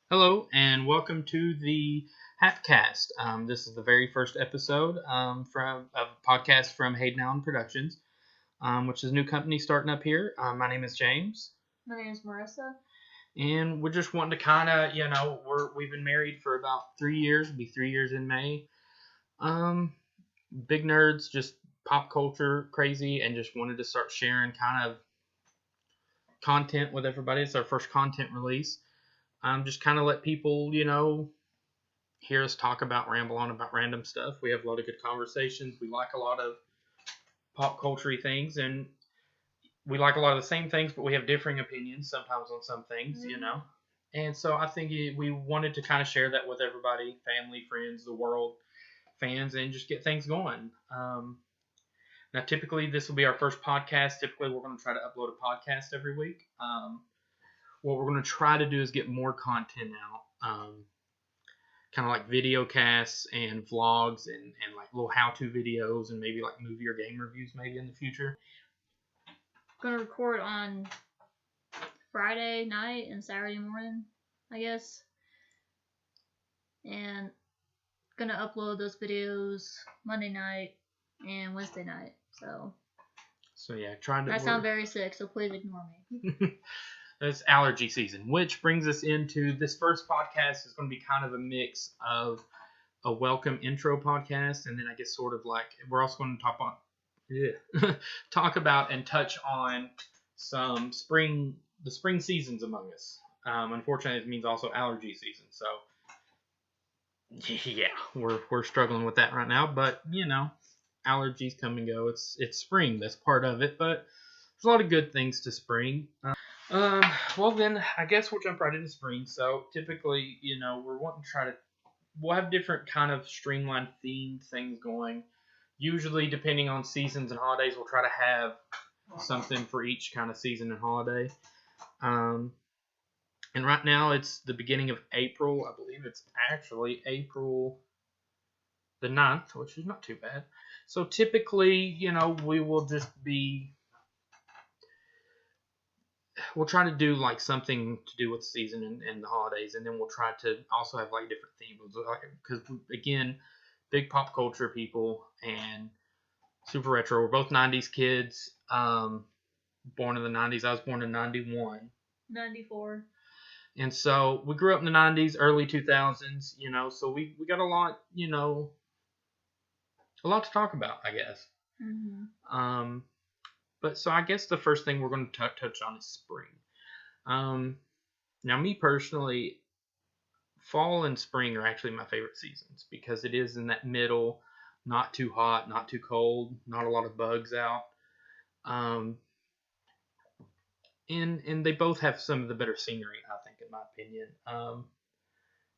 Hello, and welcome to the HAPcast. This is the very first episode from of a podcast from Hayden Allen Productions, which is a new company starting up here. My name is James, My name is Marissa. and we're just wanting to kind of, we've been married for about 3 years. It'll be 3 years in May. Big nerds, just pop culture crazy, and just wanted to start sharing kind of content with everybody. It's our first content release. Just kind of let people, hear us ramble on about random stuff. We have a lot of good conversations. We like a lot of pop culture things, and we like a lot of the same things, but we have differing opinions sometimes on some things. And so I think we wanted to kind of share that with everybody, family, friends, the world, fans, and just get things going. Now, typically, this will be our first podcast. Typically, we're going to try to upload a podcast every week. What we're going to try to do is get more content out, kind of like video casts and vlogs and like little how-to videos and maybe like movie or game reviews maybe in the future. Gonna record on Friday night and Saturday morning, I guess. And gonna upload those videos Monday night and Wednesday night. So yeah, trying to. I sound very sick, so please ignore me. It's allergy season, which brings us into this first podcast is going to be kind of a mix of a welcome intro podcast, and then I guess sort of like we're also going to talk about and touch on some the spring seasons among us. Unfortunately, it means also allergy season, so yeah, we're struggling with that right now. But allergies come and go. It's spring, that's part of it, but there's a lot of good things to spring. Well then, I guess we'll jump right into spring. So typically, we're wanting to we'll have different kind of streamlined themed things going. Usually, depending on seasons and holidays, we'll try to have something for each kind of season and holiday. And right now, it's the beginning of April. I believe it's actually April the 9th, which is not too bad. So typically, we will just be... We'll try to do like something to do with the season and the holidays, and then we'll try to also have like different themes. Because again, big pop culture people and super retro. We're both 90s kids, born in the 90s. I was born in 91. 94. And so we grew up in the 90s, early 2000s, so we got a lot to talk about, I guess. Mm-hmm. But so I guess the first thing we're going to touch on is spring. Now, me personally, fall and spring are actually my favorite seasons because it is in that middle, not too hot, not too cold, not a lot of bugs out. And they both have some of the better scenery, I think, in my opinion.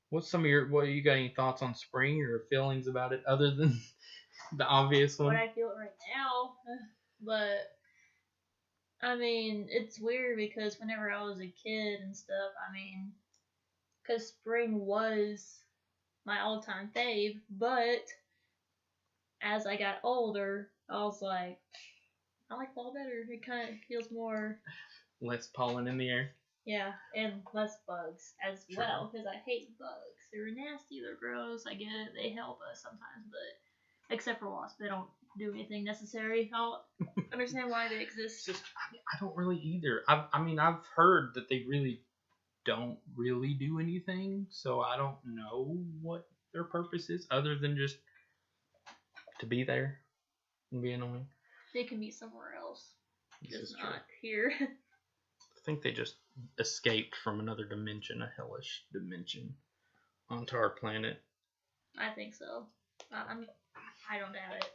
What you got any thoughts on spring or feelings about it other than the obvious one? What I feel right now, but I mean, it's weird because whenever I was a kid and stuff, because spring was my all-time fave, but as I got older, I was like, I like fall better. It kind of feels more... Less pollen in the air. Yeah, and less bugs as well, because I hate bugs. They're nasty, they're gross, I get it, they help us sometimes, but except for wasps, they don't do anything necessary. I don't understand why they exist. I don't really either. I've heard that they really don't really do anything, so I don't know what their purpose is other than just to be there and be annoying. They can be somewhere else, just not here. I think they just escaped from another dimension, a hellish dimension, onto our planet. I think so. I don't doubt it.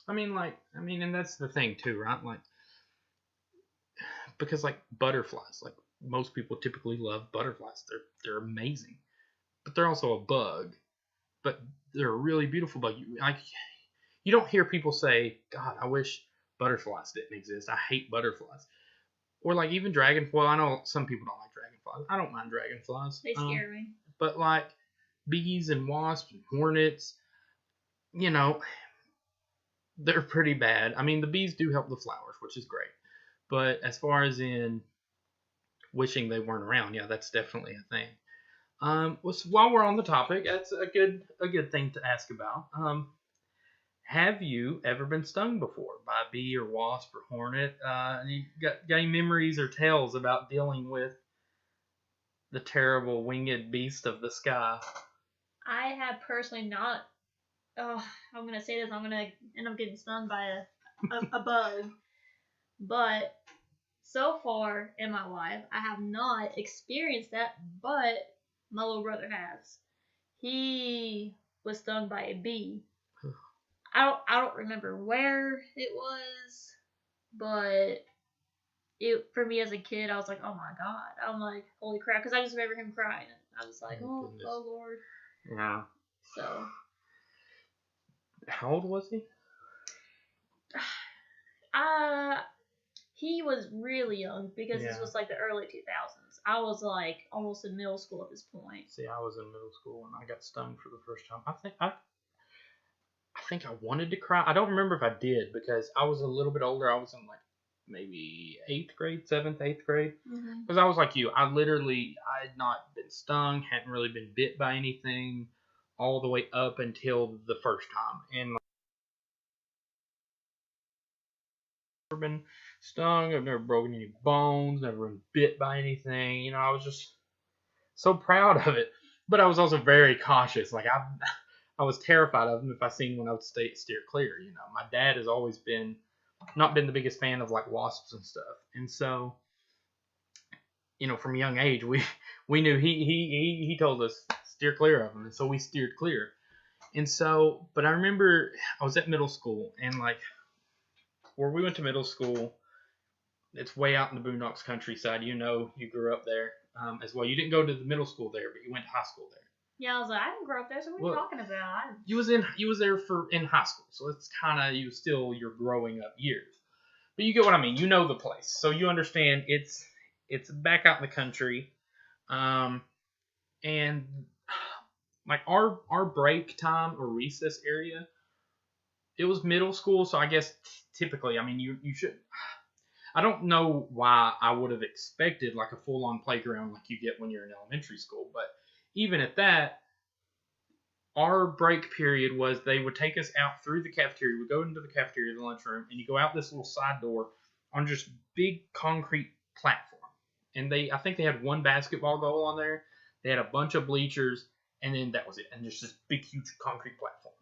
And that's the thing too, right? Like, because like butterflies, like most people typically love butterflies. They're amazing, but they're also a bug. But they're a really beautiful bug. You don't hear people say, "God, I wish butterflies didn't exist. I hate butterflies." Or like even dragonflies. Well, I know some people don't like dragonflies. I don't mind dragonflies. They scare me. But like bees and wasps and hornets, they're pretty bad. I mean, the bees do help the flowers, which is great. But as far as in wishing they weren't around, yeah, that's definitely a thing. While we're on the topic, that's a good thing to ask about. Have you ever been stung before by a bee or wasp or hornet? You got any memories or tales about dealing with the terrible winged beast of the sky? I have personally not. Oh, I'm gonna say this. I'm gonna end up getting stung by a bug. But so far in my life, I have not experienced that. But my little brother has. He was stung by a bee. I don't remember where it was, but it for me as a kid, I was like, oh my god. I'm like, holy crap, because I just remember him crying. I was like, Oh, goodness. oh Lord. Yeah. So How old was he? uh he was really young because this Yeah. was like the early 2000s. I was like almost in middle school at this point. See, I was in middle school and I got stung for the first time. I think I wanted to cry. I don't remember if I did because I was a little bit older. I was in like maybe eighth grade, seventh, eighth grade. Because I was like you. I had not been stung, hadn't really been bit by anything all the way up until the first time. And like, I've never been stung. I've never broken any bones, never been bit by anything. I was just so proud of it. But I was also very cautious. Like I was terrified of them. If I seen one, I would steer clear. My dad has always not been the biggest fan of like wasps and stuff, and so from a young age we knew he told us steer clear of them, and so we steered clear. And so, but I remember I was at middle school, and like where we went to middle school, it's way out in the boondocks countryside. You grew up there as well. You didn't go to the middle school there, but you went to high school there. Yeah, I was like, I didn't grow up there, so what are you talking about? You was there in high school, so it's kind of your growing up years. But you get what I mean. You know the place, so you understand it's back out in the country, and like our break time or recess area, it was middle school, so I guess typically, I mean, you should. I don't know why I would have expected like a full on playground like you get when you're in elementary school, but even at that, our break period was they would take us out through the cafeteria. We go into the cafeteria, the lunchroom, and you go out this little side door on just big concrete platform. And I think they had one basketball goal on there. They had a bunch of bleachers, and then that was it. And just this big, huge concrete platform.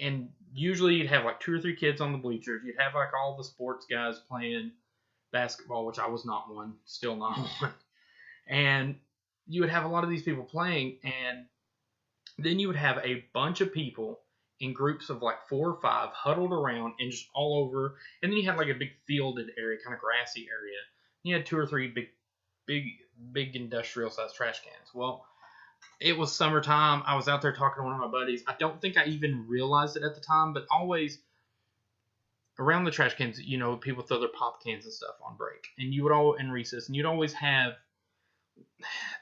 And usually you'd have like 2 or 3 kids on the bleachers. You'd have like all the sports guys playing basketball, which I was not one, still not one. And you would have a lot of these people playing, and then you would have a bunch of people in groups of like 4 or 5 huddled around and just all over. And then you had like a big fielded area, kind of grassy area. You had 2 or 3 big industrial sized trash cans. Well, it was summertime. I was out there talking to one of my buddies. I don't think I even realized it at the time, but always around the trash cans, people throw their pop cans and stuff on break. And you would all in recess, and you'd always have.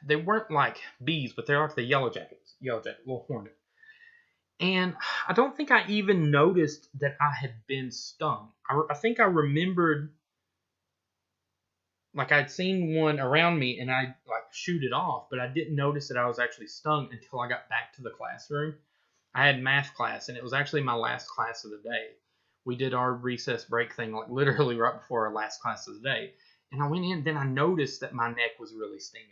They weren't like bees, but they're like the yellow jacket, little hornet. And I don't think I even noticed that I had been stung. I think I remembered, like I'd seen one around me and I like shoot it off, but I didn't notice that I was actually stung until I got back to the classroom. I had math class, and it was actually my last class of the day. We did our recess break thing like literally right before our last class of the day. And I went in, then I noticed that my neck was really stinging.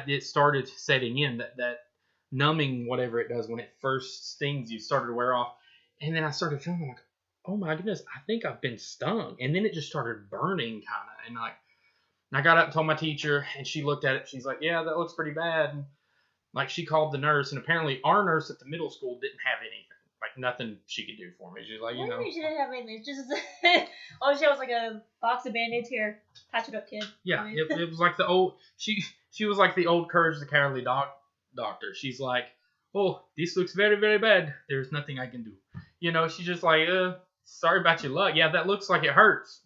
It started setting in, that numbing, whatever it does when it first stings you, started to wear off. And then I started feeling like, oh my goodness, I think I've been stung. And then it just started burning kind of. And like, I got up and told my teacher, and she looked at it. She's like, yeah, that looks pretty bad. And like, she called the nurse, and apparently our nurse at the middle school didn't have anything. Like, nothing she could do for me. She's like, What do you mean she didn't have anything? Just all she had was like a box of band-aids. Here, patch it up, kid. Yeah, it was like the old. She was like the old Courage the Cowardly doctor. She's like, oh, this looks very, very bad. There's nothing I can do. She's just like, sorry about your luck. Yeah, that looks like it hurts.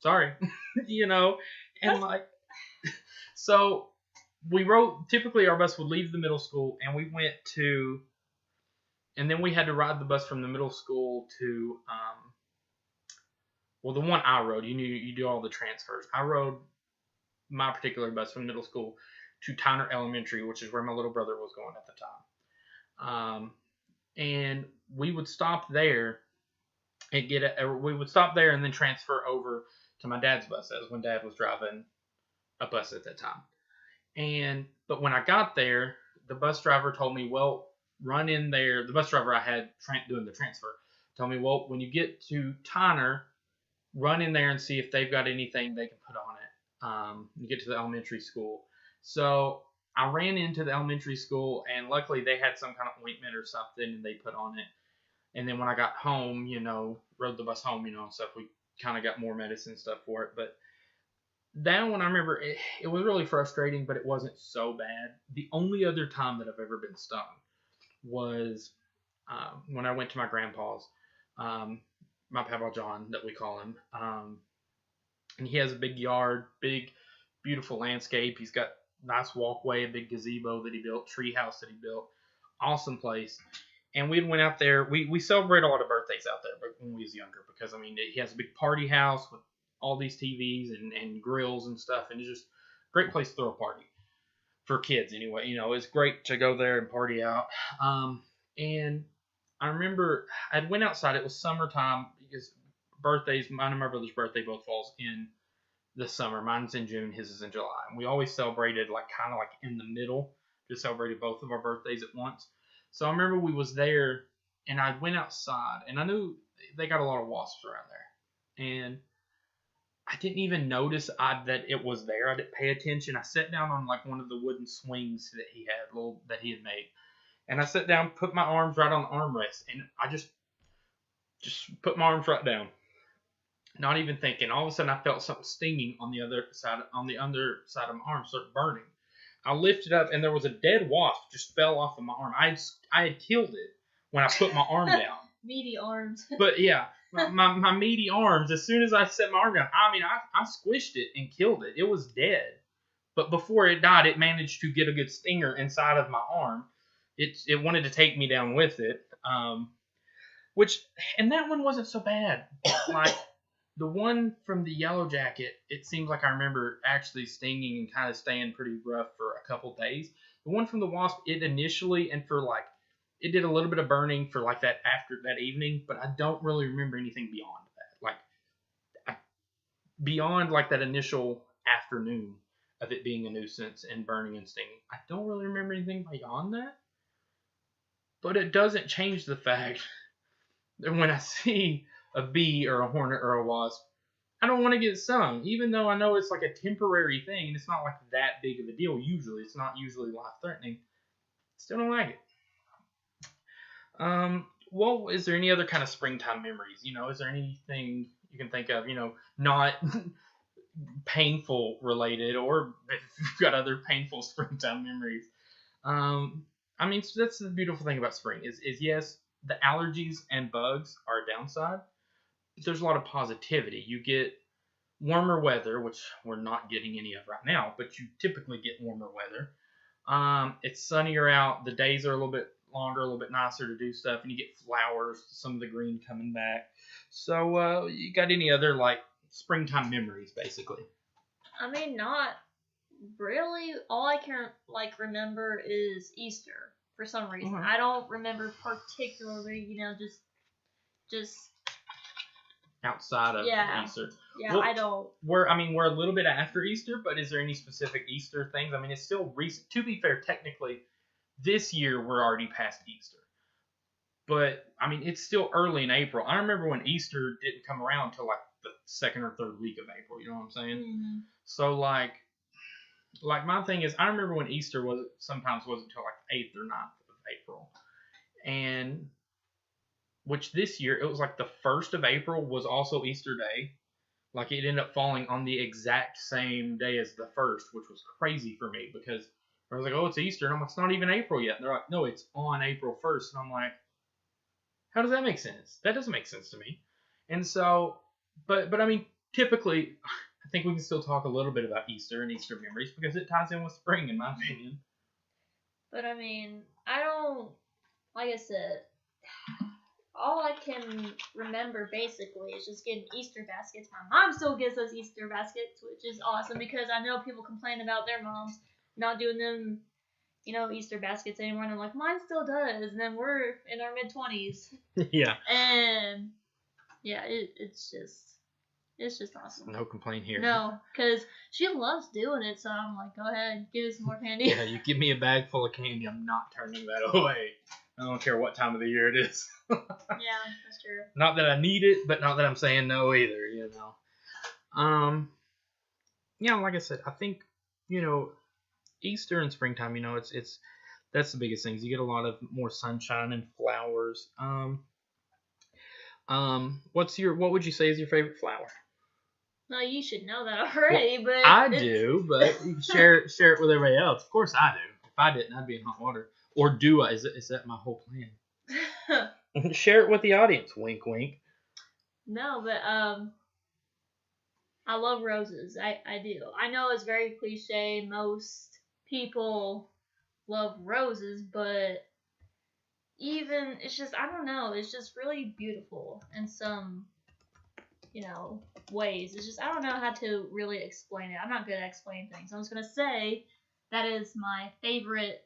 Sorry. And like, so we rode. Typically, our bus would leave the middle school, and we went to. And then we had to ride the bus from the middle school to, the one I rode. You do all the transfers. I rode my particular bus from middle school to Tyner Elementary, which is where my little brother was going at the time. And we would stop there and we would stop there and then transfer over to my dad's bus. That was when Dad was driving a bus at that time. But when I got there, the bus driver told me, well, run in there. The bus driver I had doing the transfer told me, well, when you get to Tyner, run in there and see if they've got anything they can put on it. You get to the elementary school. So I ran into the elementary school, and luckily they had some kind of ointment or something, and they put on it. And then when I got home, rode the bus home, and stuff, we kind of got more medicine stuff for it. But that one, I remember, it was really frustrating, but it wasn't so bad. The only other time that I've ever been stung was when I went to my grandpa's, my Papa John, that we call him. And he has a big yard, big, beautiful landscape. He's got a nice walkway, a big gazebo that he built, tree house that he built. Awesome place. And we went out there. We celebrate a lot of birthdays out there when we was younger because, he has a big party house with all these TVs and grills and stuff. And it's just a great place to throw a party for kids anyway. It's great to go there and party out. And I remember I went outside. It was summertime because mine and my brother's birthday both falls in the summer. Mine's in June, his is in July. And we always celebrated kind of in the middle. Just celebrated both of our birthdays at once. So I remember we was there, and I went outside, and I knew they got a lot of wasps around there. And I didn't even notice that it was there. I didn't pay attention. I sat down on one of the wooden swings that he had made. And I sat down, put my arms right on the armrest, and I just put my arms right down. Not even thinking. All of a sudden, I felt something stinging on the other side of my arm, started burning. I lifted up, and there was a dead wasp just fell off of my arm. I had killed it when I put my arm down. Meaty arms. But yeah, my meaty arms. As soon as I set my arm down, I squished it and killed it. It was dead. But before it died, it managed to get a good stinger inside of my arm. It wanted to take me down with it. And that one wasn't so bad. The one from the yellow jacket, it seems like I remember actually stinging and kind of staying pretty rough for a couple days. The one from the wasp, it initially and for it did a little bit of burning for that after that evening, but I don't really remember anything beyond that. Beyond that initial afternoon of it being a nuisance and burning and stinging, I don't really remember anything beyond that. But it doesn't change the fact that when I see a bee or a hornet or a wasp, I don't want to get stung, even though I know it's a temporary thing and it's not that big of a deal. Usually, it's not usually life-threatening. Still don't like it. Well, is there any other kind of springtime memories? Is there anything you can think of? Not painful related, or if you've got other painful springtime memories. So that's the beautiful thing about spring is yes, the allergies and bugs are a downside. There's a lot of positivity. You get warmer weather, which we're not getting any of right now, but you typically get warmer weather. It's sunnier out. The days are a little bit longer, a little bit nicer to do stuff, and you get flowers, some of the green coming back. So you got any other springtime memories, basically? Not really. All I can remember is Easter for some reason. Mm-hmm. I don't remember particularly, just outside of Easter. Yeah, well, I don't. We're a little bit after Easter, but is there any specific Easter things? It's still recent. To be fair, technically, this year we're already past Easter. But, it's still early in April. I remember when Easter didn't come around until the second or third week of April. You know what I'm saying? Mm-hmm. So, my thing is, I remember when Easter sometimes wasn't until 8th or 9th of April. And which this year, it was the 1st of April was also Easter Day. It ended up falling on the exact same day as the 1st, which was crazy for me because I was oh, it's Easter. And I'm it's not even April yet. And they're no, it's on April 1st. And I'm how does that make sense? That doesn't make sense to me. And so, but typically, I think we can still talk a little bit about Easter and Easter memories because it ties in with spring, in my opinion. But I don't, like I said, all I can remember basically is just getting Easter baskets. My mom still gives us Easter baskets, which is awesome because I know people complain about their moms not doing them, Easter baskets anymore. And I'm like, mine still does. And then we're in our mid-20s. Yeah. And yeah, it's just awesome. No complaint here. No, because she loves doing it. So I'm like, go ahead, give us some more candy. Yeah, you give me a bag full of candy, I'm not turning that away. I don't care what time of the year it is. Yeah, that's true. Not that I need it, but not that I'm saying no either, Yeah, like I said, I think, Easter and springtime, it's that's the biggest things. You get a lot of more sunshine and flowers. What would you say is your favorite flower? No, you should know that already, Well, but I do, but you can share it with everybody else. Of course I do. If I didn't, I'd be in hot water. Or do I? Is that my whole plan? Share it with the audience. Wink, wink. No, but I love roses. I do. I know it's very cliche. Most people love roses, but even it's just I don't know. It's just really beautiful in some ways. It's just I don't know how to really explain it. I'm not good at explaining things. I'm just gonna say that is my favorite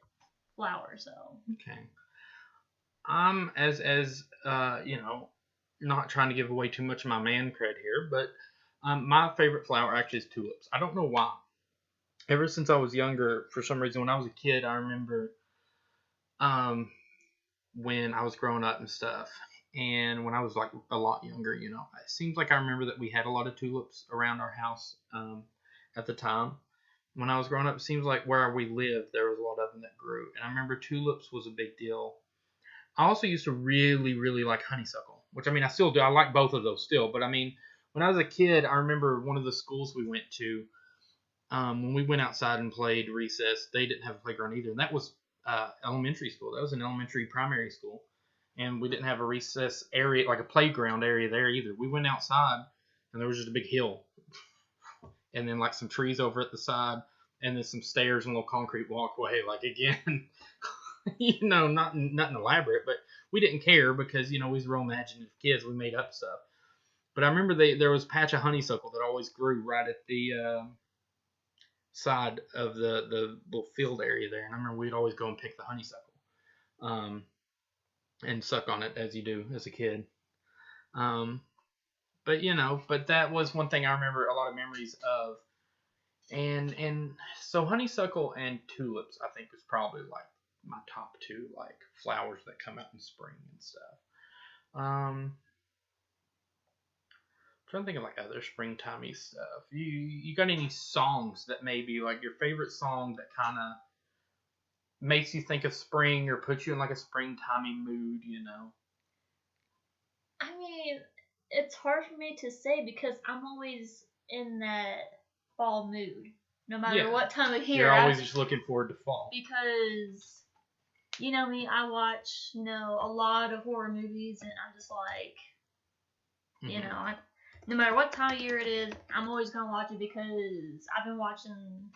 flower. So okay. As not trying to give away too much of my man cred here, but my favorite flower actually is tulips. I don't know why. Ever since I was younger, for some reason, when I was a kid, I remember when I was growing up and stuff, and when I was like a lot younger, it seems like I remember that we had a lot of tulips around our house at the time. When I was growing up, it seems like where we lived, there was a lot of them that grew, and I remember tulips was a big deal. I also used to really, really like honeysuckle, which I still do. I like both of those still, but when I was a kid, I remember one of the schools we went to. When we went outside and played recess, they didn't have a playground either, and that was elementary school. That was an elementary primary school, and we didn't have a recess area, like a playground area there either. We went outside, and there was just a big hill, and then like some trees over at the side, and then some stairs and a little concrete walkway. Like again, nothing elaborate, but we didn't care because we was real imaginative kids. We made up stuff. But I remember there was a patch of honeysuckle that always grew right at the side of the little field area there, and I remember we'd always go and pick the honeysuckle, and suck on it as you do as a kid. But that was one thing I remember a lot of memories of, and so honeysuckle and tulips I think is probably like my top two like flowers that come out in spring and stuff. Trying to think of like other springtimey stuff. You got any songs that maybe like your favorite song that kind of makes you think of spring or puts you in like a springtimey mood? it's hard for me to say because I'm always in that fall mood, no matter what time of year. You're always just looking forward to fall because me, I watch a lot of horror movies, and I'm just like, no matter what time of year it is, I'm always gonna watch it because I've been watching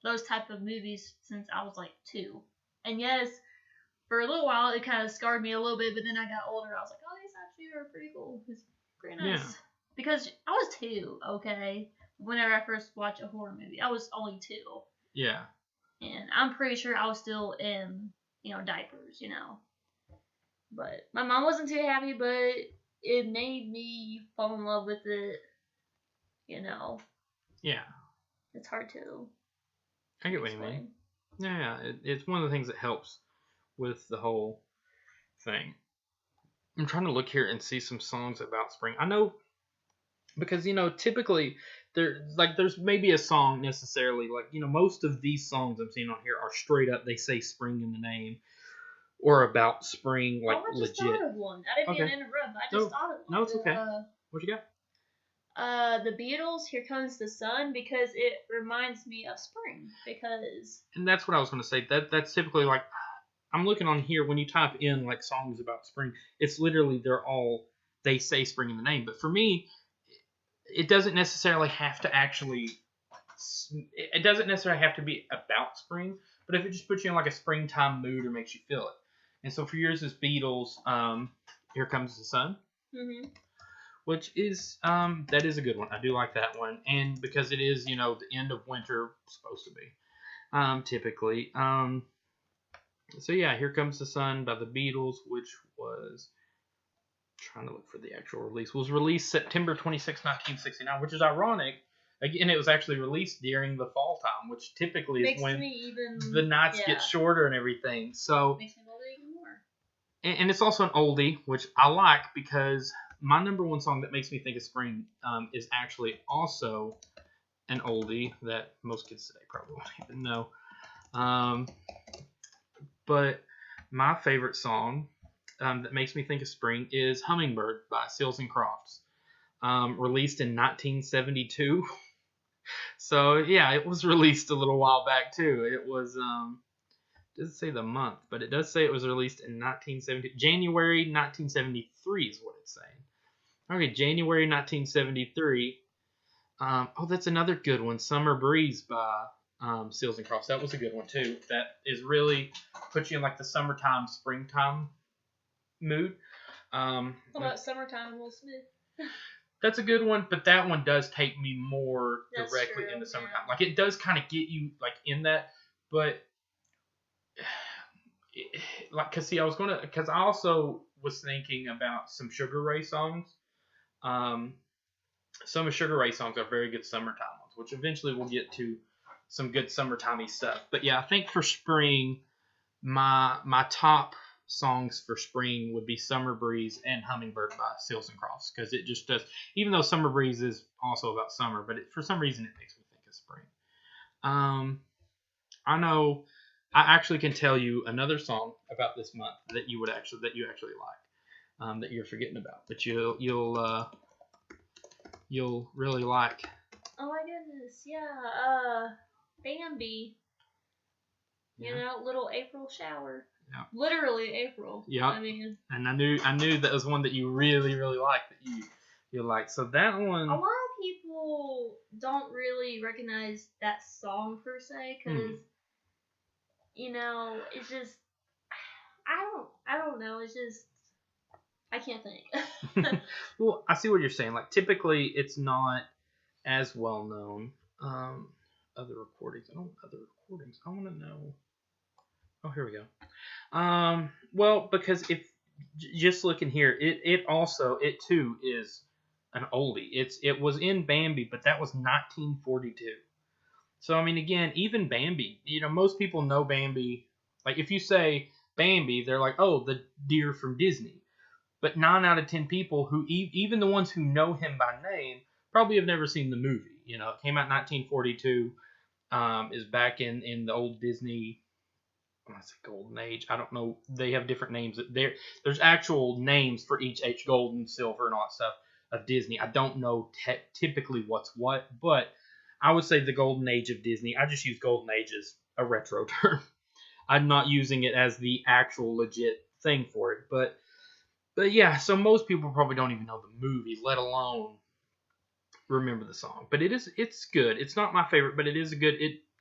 those type of movies since I was like 2. And yes, for a little while it kind of scarred me a little bit, but then I got older. I was like, oh, these actually are pretty cool. It's pretty nice. Yeah. Because I was 2, okay. Whenever I first watched a horror movie, I was only 2. Yeah. And I'm pretty sure I was still in diapers, But my mom wasn't too happy, but it made me fall in love with it, Yeah. It's hard to I get what you mean. Yeah, it's one of the things that helps with the whole thing. I'm trying to look here and see some songs about spring. I know because typically there's maybe a song necessarily like most of these songs I'm seeing on here are straight up they say spring in the name or about spring like legit. I just thought of one. I didn't mean to interrupt. I just thought of one. No, it's okay. What you got? The Beatles, Here Comes the Sun, because it reminds me of spring. And that's what I was going to say. That's typically like I'm looking on here when you type in like songs about spring. It's literally they say spring in the name. But for me, it doesn't necessarily have to be about spring. But if it just puts you in like a springtime mood or makes you feel it. And so for yours is Beatles. Here Comes the Sun. Mm-hmm. Which is that is a good one. I do like that one, and because it is the end of winter, supposed to be, typically. So yeah, Here Comes the Sun by the Beatles, which was trying to look for the actual release, was released September 26, 1969, which is ironic. Again, it was actually released during the fall time, which typically is when the nights get shorter and everything. So makes me love it even more. And it's also an oldie, which I like because my number one song that makes me think of spring is actually also an oldie that most kids today probably won't even know. But my favorite song that makes me think of spring is Hummingbird by Seals and Crofts, released in 1972. So yeah, it was released a little while back too. It was it doesn't say the month, but it does say it was released in January 1973 is what it's saying. Okay, January 1973. That's another good one, Summer Breeze by Seals and Crofts. That was a good one too. That is really puts you in like the summertime, springtime mood. What about Summertime and Will Smith? That's a good one, but that one does take me more directly into summertime. Yeah. Like it does kind of get you like in that, but like, because I also was thinking about some Sugar Ray songs. Some of Sugar Ray songs are very good summertime ones, which eventually we'll get to some good summertimey stuff. But yeah, I think for spring, my top songs for spring would be Summer Breeze and Hummingbird by Seals and Crofts, because it just does, even though Summer Breeze is also about summer, but for some reason it makes me think of spring. I know I actually can tell you another song about this month that you actually like, that you're forgetting about, but you'll really like. Oh my goodness, yeah, Bambi. You know, little April shower. Yeah. Literally April. Yeah. I mean. And I knew that was one that you really liked, that you like. So that one. A lot of people don't really recognize that song per se, because you know, it's just I don't know. It's just I can't think. Well, I see what you're saying. Like typically, it's not as well known. Other recordings. I want to know. Oh, here we go. Well, because if just looking here, it too is an oldie. It was in Bambi, but that was 1942. So I mean, again, even Bambi, you know, most people know Bambi. Like if you say Bambi, they're like, oh, the deer from Disney. But 9 out of 10 people who even the ones who know him by name probably have never seen the movie. You know, it came out in 1942. Is back in the old Disney. I want to say golden age. I don't know. They have different names. There's actual names for each age, golden, silver, and all that stuff of Disney. I don't know typically what's what, but I would say the golden age of Disney. I just use golden age as a retro term. I'm not using it as the actual legit thing for it. But yeah, so most people probably don't even know the movie, let alone remember the song. But it's good. It's not my favorite, but it is a good.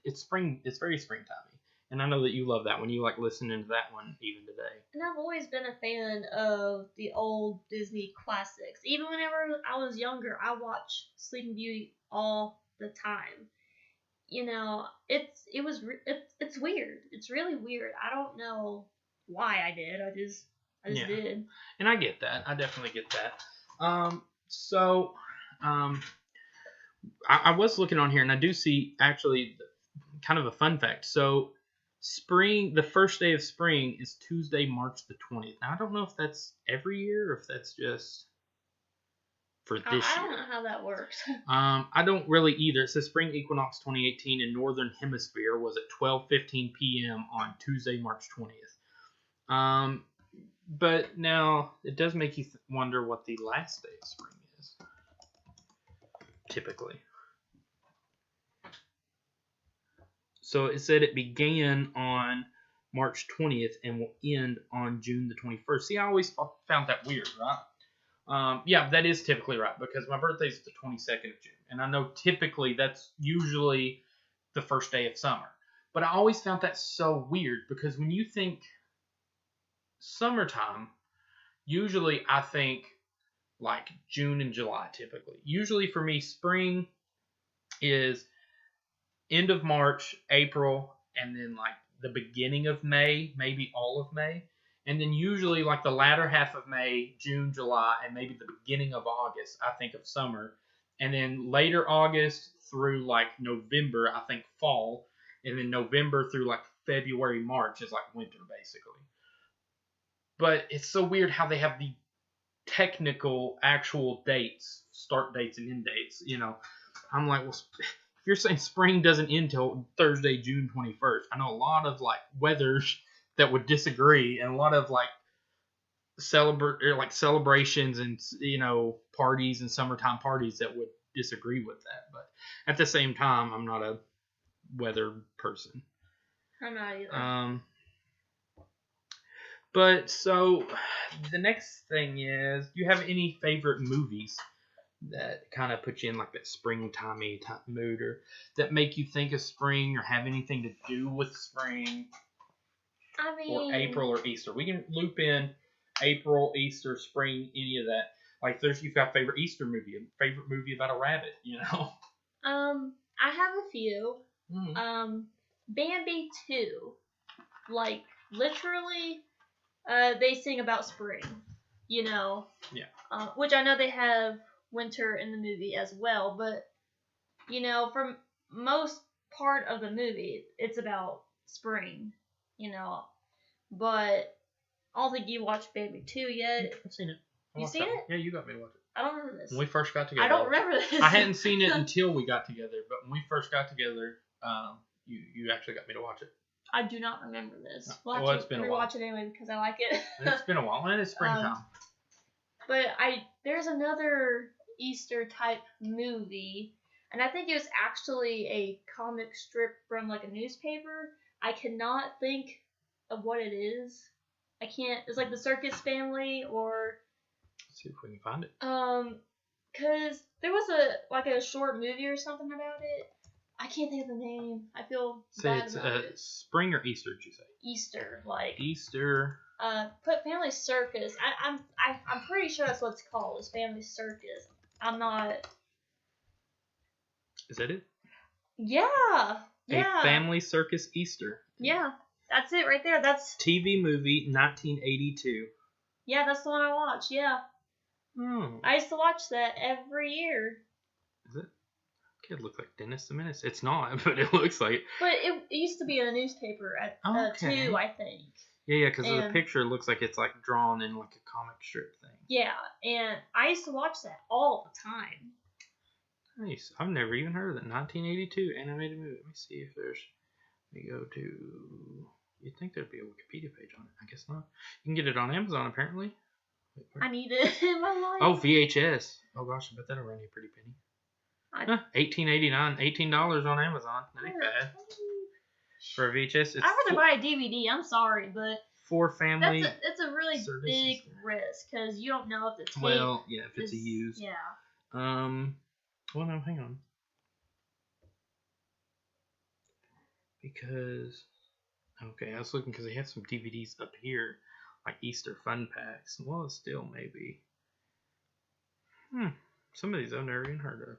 It's spring. It's very springtimey. And I know that you love that one. You like listening to that one even today. And I've always been a fan of the old Disney classics. Even whenever I was younger, I watched Sleeping Beauty all the time. You know, it's weird. It's really weird. I don't know why I did. I just did. And I get that. I definitely get that. I was looking on here, and I do see actually kind of a fun fact. So the first day of spring is Tuesday, March the 20th. Now, I don't know if that's every year or if that's just for this year. I don't know how that works. I don't really either. It says Spring Equinox 2018 in Northern Hemisphere was at 12:15 p.m. on Tuesday, March 20th. But now it does make you wonder what the last day of spring is, typically. So it said it began on March 20th and will end on June the 21st. See, I always found that weird, right? Yeah, that is typically right, because my birthday is the 22nd of June. And I know typically that's usually the first day of summer. But I always found that so weird, because when you think summertime, usually I think like June and July typically. Usually for me, spring is end of March, April, and then like the beginning of May, maybe all of May, and then usually like the latter half of May, June, July, and maybe the beginning of August, I think of summer, and then later August through like November, I think fall, and then November through like February, March is like winter basically. But it's so weird how they have the technical actual dates, start dates and end dates. I'm like, well, if you're saying spring doesn't end till Thursday, June 21st, I know a lot of like weathers that would disagree, and a lot of like celebrations and parties and summertime parties that would disagree with that. But at the same time, I'm not a weather person. I'm not either. But so the next thing is, do you have any favorite movies that kind of put you in like that springtimey type mood, or that make you think of spring, or have anything to do with spring? I mean, or April or Easter. We can loop in April, Easter, spring, any of that. Like you've got a favorite Easter movie, a favorite movie about a rabbit, I have a few. Mm-hmm. Bambi 2. Like, literally, they sing about spring, Yeah. Which I know they have winter in the movie as well, but, for most part of the movie, it's about spring, But I don't think you watched Bambi 2 yet. I've seen it. You seen it? Yeah, you got me to watch it. I don't remember this. When we first got together. I don't remember this. I hadn't seen it until we got together, but when we first got together, you actually got me to watch it. I do not remember this. It's been a while. Watch it anyway because I like it. It's been a while, and it's springtime. But there's another Easter type movie, and I think it was actually a comic strip from like a newspaper. I cannot think of what it is. I can't. It's like the Circus Family, or let's see if we can find it. Cause there was a short movie or something about it. I can't think of the name. I feel bad about it. Spring or Easter? Did you say Easter? Like Easter. Put Family Circus. I'm pretty sure that's what it's called. It's Family Circus. I'm not. Is that it? Yeah. A Family Circus Easter. Yeah, that's it right there. That's TV movie 1982. Yeah, that's the one I watched. Yeah. I used to watch that every year. Is it? It looks like Dennis the Menace. It's not, but it looks like it. But it used to be in a newspaper at 2, I think. Yeah, because the picture looks like it's like drawn in like a comic strip thing. Yeah, and I used to watch that all the time. Nice. I've never even heard of that 1982 animated movie. Let me see if there's. Let me go to. You'd think there'd be a Wikipedia page on it. I guess not. You can get it on Amazon apparently. Wait, I need it in my life. Oh, VHS. Oh gosh, I bet that'll run you a pretty penny. $18.89, $18 on Amazon. That ain't bad. For a VHS, I'd rather buy a DVD. I'm sorry, but for family. It's a really big risk because you don't know if the tape. Well, yeah, if it's a used. Yeah. Well, no, hang on. Because I was looking because they had some DVDs up here, like Easter fun packs. Well, it's still maybe. Some of these I've never even heard of.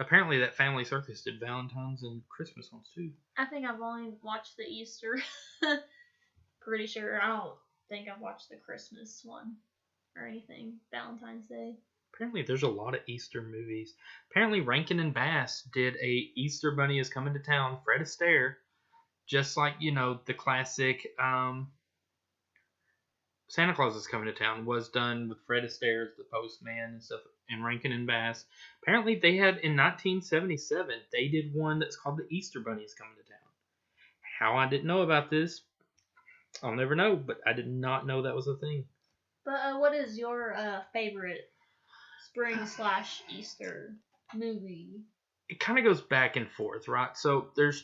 Apparently, that Family Circus did Valentine's and Christmas ones too. I think I've only watched the Easter. Pretty sure. I don't think I've watched the Christmas one or anything. Valentine's Day. Apparently, there's a lot of Easter movies. Apparently, Rankin and Bass did a Easter Bunny is Coming to Town, Fred Astaire, just like the classic Santa Claus is Coming to Town was done with Fred Astaire as the postman and stuff, and Rankin and Bass. Apparently, they had in 1977 they did one that's called the Easter Bunny is Coming to Town. How I didn't know about this, I'll never know, but I did not know that was a thing. But what is your favorite spring/Easter movie? It kind of goes back and forth, right? So there's,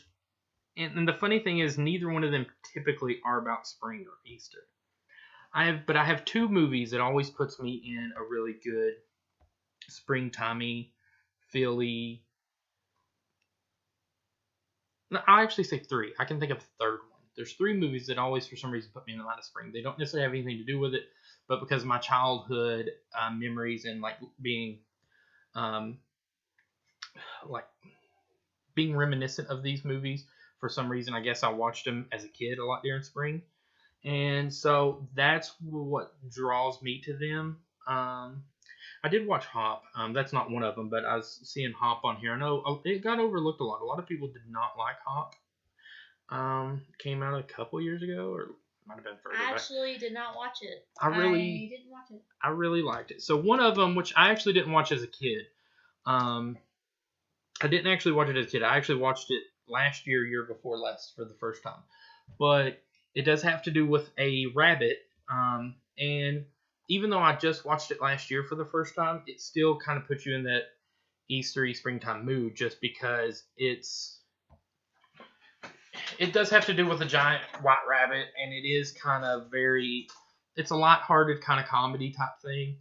and the funny thing is, neither one of them typically are about spring or Easter. I have two movies that always puts me in a really good springtimey, feely. No, I actually say three. I can think of a third one. There's three movies that always, for some reason, put me in the line of spring. They don't necessarily have anything to do with it, but because of my childhood memories and like being, being reminiscent of these movies, For some reason, I guess I watched them as a kid a lot during spring. And so that's what draws me to them. I did watch Hop. That's not one of them, but I was seeing Hop on here. I know it got overlooked a lot. A lot of people did not like Hop. Came out a couple years ago, or might have been further I back. actually did not watch it. I didn't watch it. I really liked it. So one of them, which I actually didn't watch as a kid, I didn't actually watch it as a kid. I actually watched it last year before last for the first time. But it does have to do with a rabbit. And even though I just watched it last year for the first time, it still kind of puts you in that Eastery springtime mood just because it does have to do with a giant white rabbit, and it is kind of it's a lighthearted kind of comedy type thing.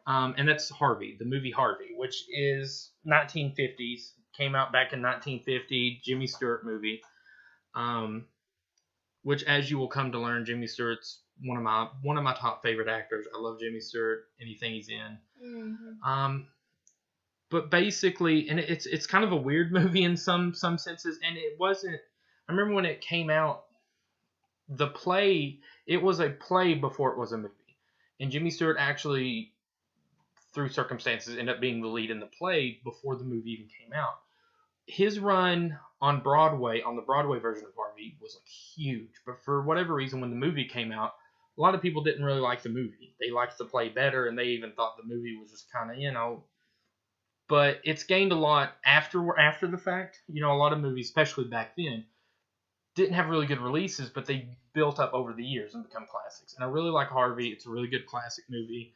And that's Harvey, the movie Harvey, which is 1950s, came out back in 1950, Jimmy Stewart movie. Which, as you will come to learn, Jimmy Stewart's one of my top favorite actors. I love Jimmy Stewart, anything he's in. Mm-hmm. But basically, and it's kind of a weird movie in some senses, and it wasn't. I remember when it came out, it was a play before it was a movie, and Jimmy Stewart actually, through circumstances, ended up being the lead in the play before the movie even came out. His run on Broadway, on the Broadway version of Harvey, was like huge. But for whatever reason, when the movie came out, a lot of people didn't really like the movie. They liked the play better, and they even thought the movie was just kind of, But it's gained a lot after the fact. A lot of movies, especially back then, didn't have really good releases, but they built up over the years and become classics. And I really like Harvey. It's a really good classic movie.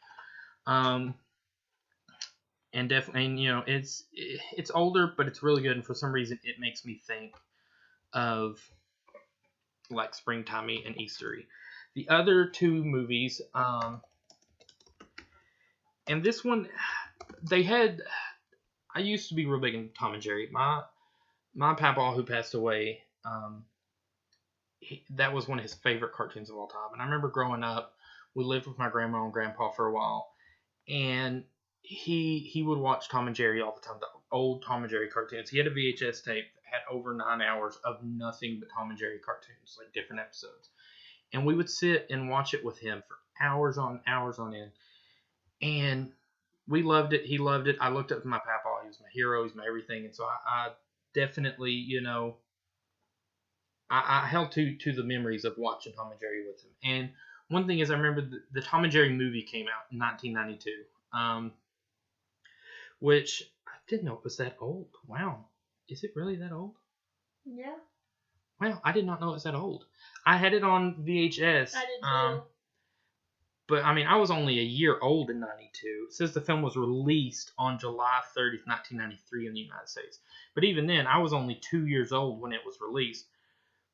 And definitely, it's older, but it's really good. And for some reason, it makes me think of like springtimey and Eastery. The other two movies, and this one, I used to be real big in Tom and Jerry. My papa, who passed away, that was one of his favorite cartoons of all time. And I remember growing up, we lived with my grandma and grandpa for a while, and he would watch Tom and Jerry all the time, the old Tom and Jerry cartoons. He had a VHS tape that had over 9 hours of nothing but Tom and Jerry cartoons, like different episodes. And we would sit and watch it with him for hours on end. And we loved it. He loved it. I looked up to my papa. He was my hero. He's my everything. And so I definitely, I held to the memories of watching Tom and Jerry with him. And one thing is, I remember the Tom and Jerry movie came out in 1992, which I didn't know it was that old. Wow. Is it really that old? Yeah. Wow, I did not know it was that old. I had it on VHS. I did too. But, I was only a year old in 92. It says the film was released on July 30th, 1993 in the United States. But even then, I was only 2 years old when it was released.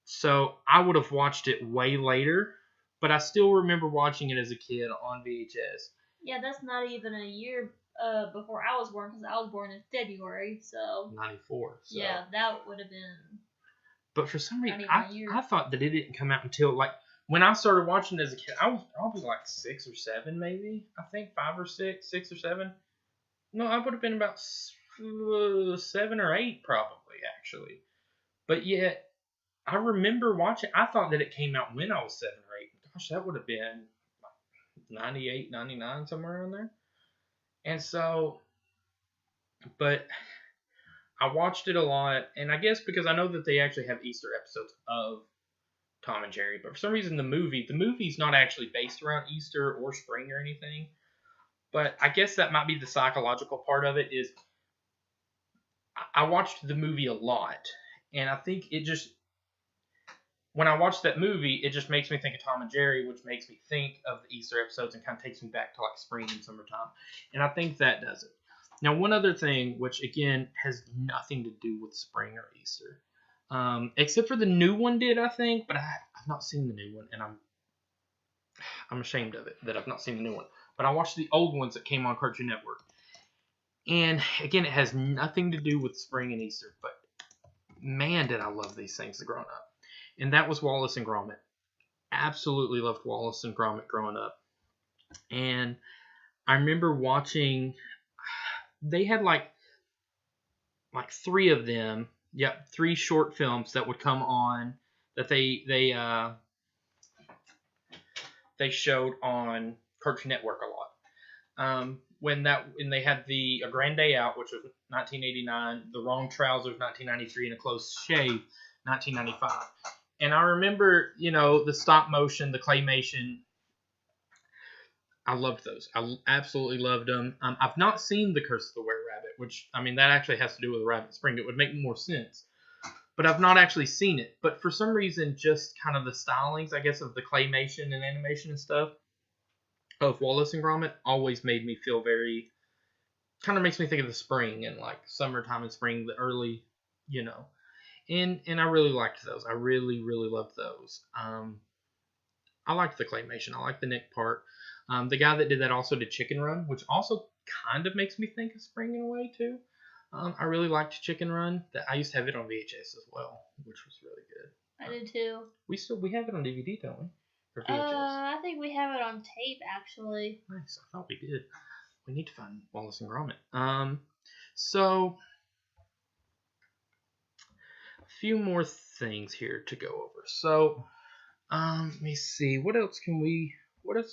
So I would have watched it way later, but I still remember watching it as a kid on VHS. Yeah, that's not even a year before I was born, because I was born in February, so... 94. So. Yeah, that would have been... But for some reason, I thought that it didn't come out until, when I started watching it as a kid, I was probably 6 or 7, maybe. I think 5 or 6, 6 or 7. No, I would have been about 7 or 8, probably, actually. But yet, I remember watching. I thought that it came out when I was 7 or 8. Gosh, that would have been 98, 99, somewhere around there. And so, but I watched it a lot, and I guess because I know that they actually have Easter episodes of Tom and Jerry, but for some reason the movie's not actually based around Easter or spring or anything. But I guess that might be the psychological part of it. Is I watched the movie a lot, and I think it just, when I watch that movie, it just makes me think of Tom and Jerry, which makes me think of the Easter episodes and kind of takes me back to spring and summertime. And I think that does it. Now, one other thing, which again has nothing to do with spring or Easter, except for the new one did, I think, but I've not seen the new one, and I'm ashamed of it that I've not seen the new one. But I watched the old ones that came on Cartoon Network. And again, it has nothing to do with spring and Easter, but man, did I love these things growing up. And that was Wallace and Gromit. Absolutely loved Wallace and Gromit growing up. And I remember watching, they had like 3 of them Yep, 3 short films that would come on that they showed on Cartoon Network a lot. When they had the A Grand Day Out, which was 1989, The Wrong Trousers 1993, and A Close Shave 1995. And I remember, the stop motion, the claymation. I loved those. I absolutely loved them. I've not seen The Curse of the Were-Rabbit, which, that actually has to do with Rabbit Spring. It would make more sense. But I've not actually seen it. But for some reason, just kind of the stylings, I guess, of the claymation and animation and stuff of Wallace and Gromit always made me feel very, kind of makes me think of the spring and like summertime and spring, the early, and I really liked those. I really, really loved those. I liked the claymation. I liked the Nick part. The guy that did that also did Chicken Run, which also kind of makes me think of spring in a way too. I really liked Chicken Run. I used to have it on VHS as well, which was really good. I did too. We have it on DVD, don't we? Or VHS? I think we have it on tape actually. Nice. I thought we did. We need to find Wallace and Gromit. So a few more things here to go over. So, let me see. What else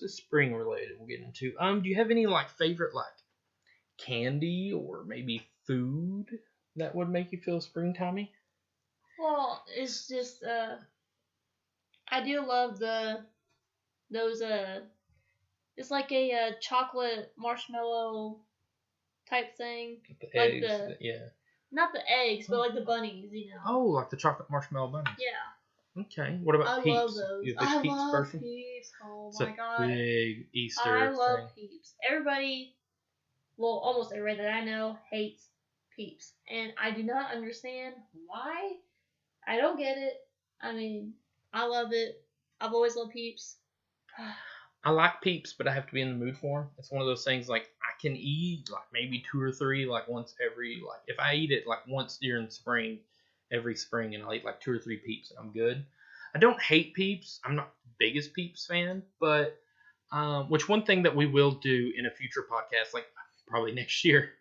is spring related we'll get into? Do you have any favorite candy or maybe food that would make you feel springtimey? Well, it's just I do love those it's like a chocolate marshmallow type thing. The eggs, yeah. Not the eggs, but like the bunnies, Oh, like the chocolate marshmallow bunnies. Yeah. Okay. What about Peeps? I love those. I Peeps love person? Peeps. Oh It's my god. Big Easter I love thing. Peeps. Everybody, well, almost everybody that I know hates Peeps. And I do not understand why. I don't get it. I love it. I've always loved Peeps. I like Peeps, but I have to be in the mood for them. It's one of those things I can eat maybe 2 or 3 once every if I eat it once during spring, every spring, and I'll eat 2 or 3 Peeps and I'm good. I don't hate Peeps. I'm not the biggest Peeps fan, but which one thing that we will do in a future podcast, probably next year,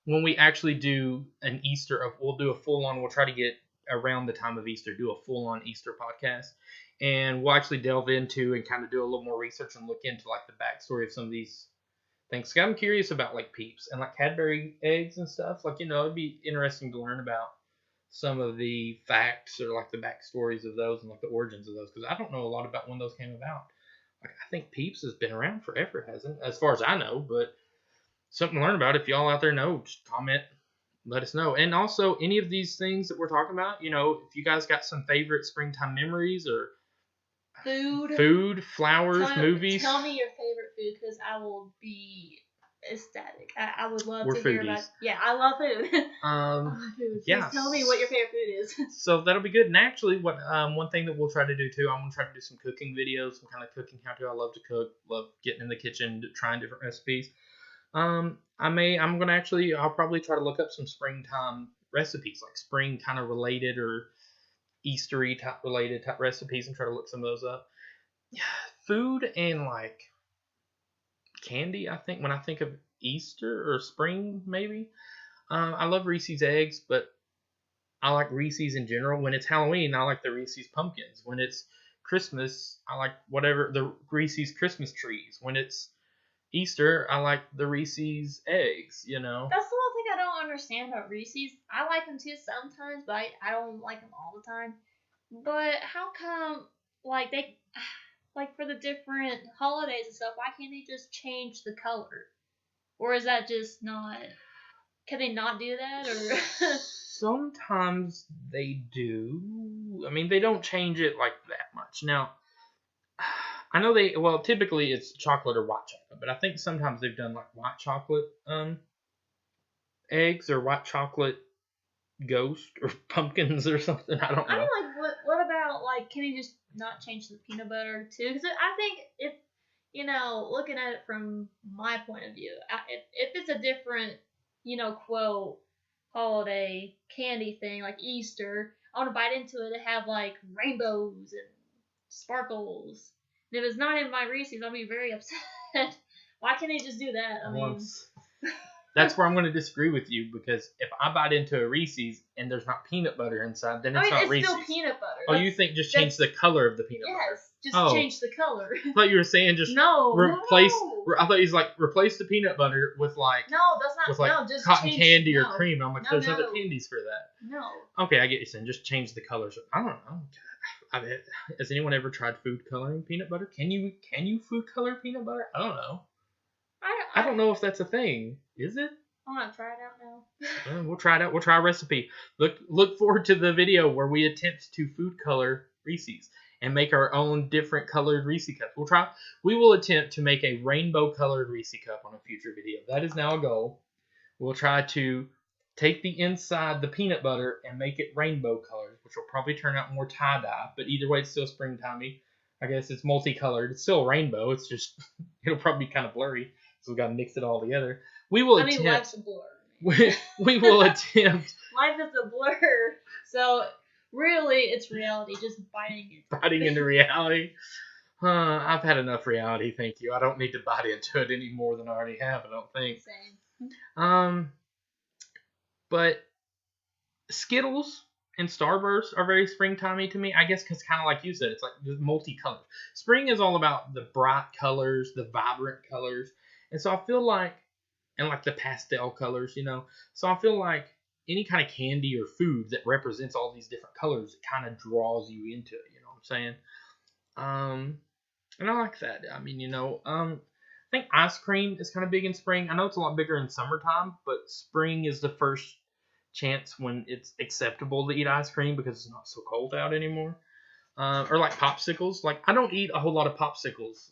when we actually do an Easter, we'll do a full on. We'll try to get around the time of Easter, do a full on Easter podcast. And we'll actually delve into and kind of do a little more research and look into the backstory of some of these things. I'm curious about Peeps and Cadbury eggs and stuff. It'd be interesting to learn about some of the facts or the backstories of those and the origins of those, because I don't know a lot about when those came about. I think Peeps has been around forever, hasn't it? As far as I know, but something to learn about. If y'all out there know, just comment, let us know. And also, any of these things that we're talking about, if you guys got some favorite springtime memories or food, flowers, movies. Tell me your favorite food, because I will be ecstatic. I would love to hear about. Yeah, I love food. Please tell me what your favorite food is. So that'll be good. And actually, what one thing that we'll try to do too, I'm gonna try to do some cooking videos, some kind of cooking how to. I love to cook, love getting in the kitchen, trying different recipes. I'll probably try to look up some springtime recipes, spring kind of related or Eastery type related type recipes, and try to look some of those up. Yeah, food and candy. I think when I think of Easter or spring, maybe I love Reese's eggs, but I like Reese's in general. When it's Halloween, I like the Reese's pumpkins. When it's Christmas, I like the Reese's Christmas trees. When it's Easter, I like the Reese's eggs. That's the one thing I don't understand about Reese's. I like them too sometimes, but I don't like them all the time. But how come they for the different holidays and stuff, why can't they just change the color? Or is that just not? Can they not do that? Or sometimes they do. They don't change it that much. Now, I know typically it's chocolate or white chocolate, but I think sometimes they've done white chocolate eggs or white chocolate ghost or pumpkins or something. I don't know. What about can you just not change the peanut butter too? Because I think if looking at it from my point of view, if it's a different quote holiday candy thing like Easter, I want to bite into it and have rainbows and sparkles. And if it's not in my Reese's, I'll be very upset. Why can't they just do that? That's where I'm going to disagree with you, because if I bite into a Reese's and there's not peanut butter inside, then it's not it's Reese's. still peanut butter. Oh, you think just change the color of the peanut butter? Yes, just change the color. I thought you were saying just replace. No. I thought he's like replace the peanut butter with like that's not with just cotton candy or cream. I'm like, there's other candies for that. No. Okay, I get you saying just change the colors. I don't know. Has anyone ever tried food coloring peanut butter? Can you food color peanut butter? I don't know. I don't know if that's a thing. Is it? I'm gonna try it out now. We'll try it out. We'll try a recipe. Look forward to the video where we attempt to food color Reese's and make our own different colored Reese's cups. We will attempt to make a rainbow colored Reese's cup on a future video. That is now a goal. We'll try to take the inside, the peanut butter, and make it rainbow colored, which will probably turn out more tie-dye. But either way, it's still springtimey. I guess it's multicolored. It's still a rainbow. It's just, it'll probably be kind of blurry. So we've got to mix it all together. We will attempt. Life's a blur. we will attempt. Life is a blur. So really, it's reality. Just biting into reality. I've had enough reality, thank you. I don't need to bite into it any more than I already have, I don't think. Same. But Skittles and Starburst are very springtimey to me. I guess because kind of like you said, it's like the multicolored. Spring is all about the bright colors, the vibrant colors. And so I feel like, and like the pastel colors, you know. So I feel like any kind of candy or food that represents all these different colors, it kind of draws you into it, you know what I'm saying? And I like that. I mean, you know, I think ice cream is kind of big in spring. I know it's a lot bigger in summertime, but spring is the first chance when it's acceptable to eat ice cream because it's not so cold out anymore. Or like popsicles. Like, I don't eat a whole lot of popsicles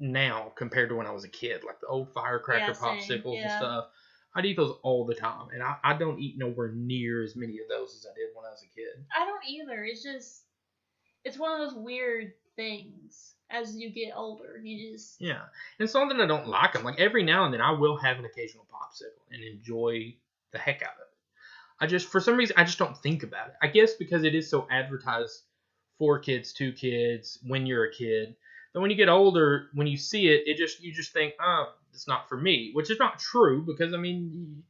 now compared to when I was a kid. Like the old firecracker popsicles and stuff. I'd eat those all the time. And I don't eat nowhere near as many of those as I did when I was a kid. I don't either. It's just, it's one of those weird things. As you get older, you just... Yeah. And it's not that I don't like them. Like, every now and then I will have an occasional popsicle and enjoy the heck out of it. For some reason, I just don't think about it. I guess because it is so advertised for kids, to kids, when you're a kid. Then when you get older, when you see it, you just think, oh, it's not for me. Which is not true, because, I mean,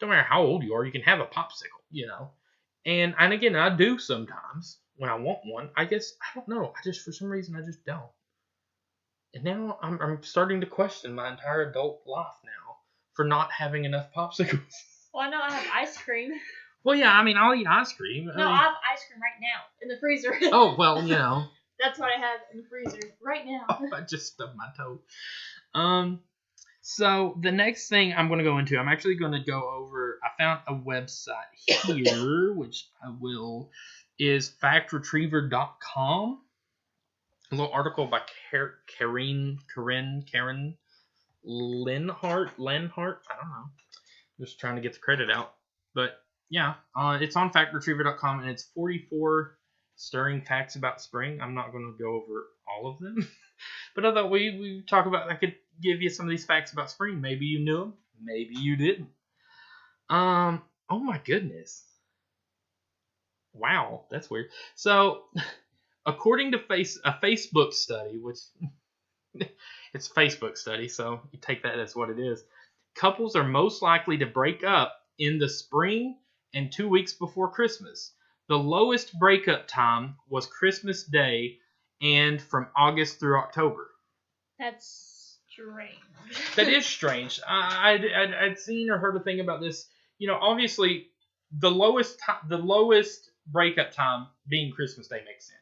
don't matter how old you are, you can have a popsicle, you know. And again, I do sometimes when I want one. I guess, I don't know. For some reason, I just don't. And now I'm starting to question my entire adult life now for not having enough popsicles. Why not have ice cream? Well, yeah, I mean, I'll eat ice cream. No, I have ice cream right now in the freezer. Oh, well, you know. That's what I have in the freezer right now. Oh, I just stubbed my toe. So the next thing I'm going to go into, I'm actually going to go over, I found a website here, which I will, is factretriever.com. A little article by Karen Lenhart. I don't know. Just trying to get the credit out. But yeah, it's on factretriever.com, and it's 44 stirring facts about spring. I'm not going to go over all of them. But I thought we talk about, I could give you some of these facts about spring. Maybe you knew them. Maybe you didn't. Oh my goodness. Wow, that's weird. So, according to a Facebook study, which it's a Facebook study, so you take that as what it is. Couples are most likely to break up in the spring and 2 weeks before Christmas. The lowest breakup time was Christmas Day and from August through October. That's strange. That is strange. I'd seen or heard a thing about this. You know, obviously, the lowest breakup time being Christmas Day makes sense.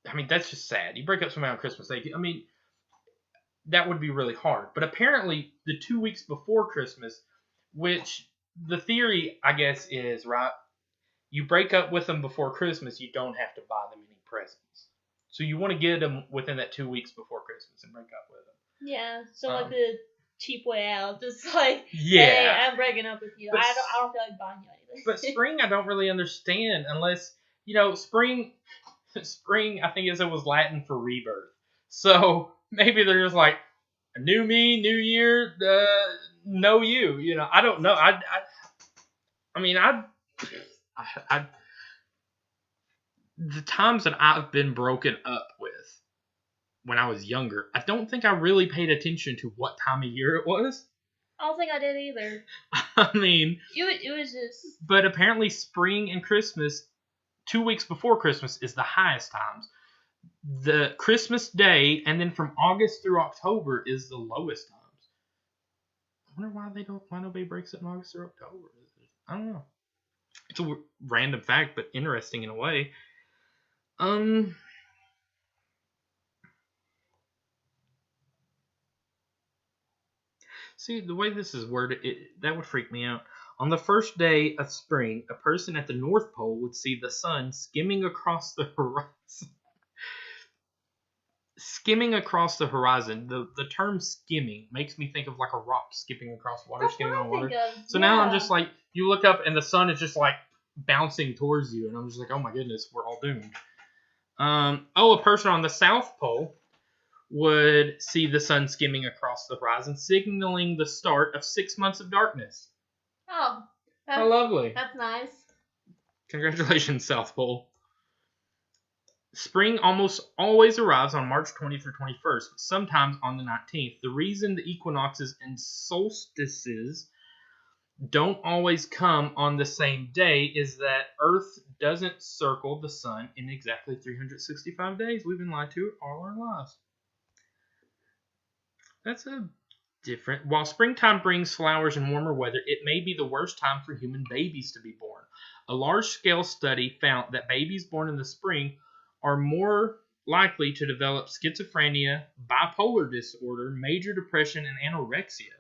I mean, that's just sad. You break up somebody on Christmas Day. I mean, that would be really hard. But apparently, the 2 weeks before Christmas, which the theory, I guess, is, right, you break up with them before Christmas, you don't have to buy them any presents. So you want to get them within that 2 weeks before Christmas and break up with them. Yeah, so like the cheap way out. Just like, yeah, hey, I'm breaking up with you. I don't feel like buying you anything. But spring, I don't really understand unless, you know, spring, I think it was Latin for rebirth. So maybe they're just like, new me, new year, know you. You know, I don't know. I mean, the times that I've been broken up with when I was younger, I don't think I really paid attention to what time of year it was. I don't think I did either. I mean, It was just. but apparently spring and Christmas, 2 weeks before Christmas, is the highest times. The Christmas Day, and then from August through October is the lowest times. I wonder why nobody breaks it in August or October. I don't know. It's a random fact, but interesting in a way. See, the way this is worded, that would freak me out. On the first day of spring, a person at the North Pole would see the sun skimming across the horizon. Skimming across the horizon. The term skimming makes me think of like a rock skipping across water, That's skimming what I on water. think of. So now I'm just like, you look up and the sun is just like bouncing towards you, and I'm just like, oh my goodness, we're all doomed. A person on the South Pole would see the sun skimming across the horizon, signaling the start of 6 months of darkness. Oh, How lovely. That's nice. Congratulations, South Pole. Spring almost always arrives on March 20th or 21st, sometimes on the 19th. The reason the equinoxes and solstices don't always come on the same day is that Earth doesn't circle the sun in exactly 365 days. We've been lied to all our lives. That's a different. While springtime brings flowers and warmer weather, it may be the worst time for human babies to be born. A large-scale study found that babies born in the spring are more likely to develop schizophrenia, bipolar disorder, major depression, and anorexia.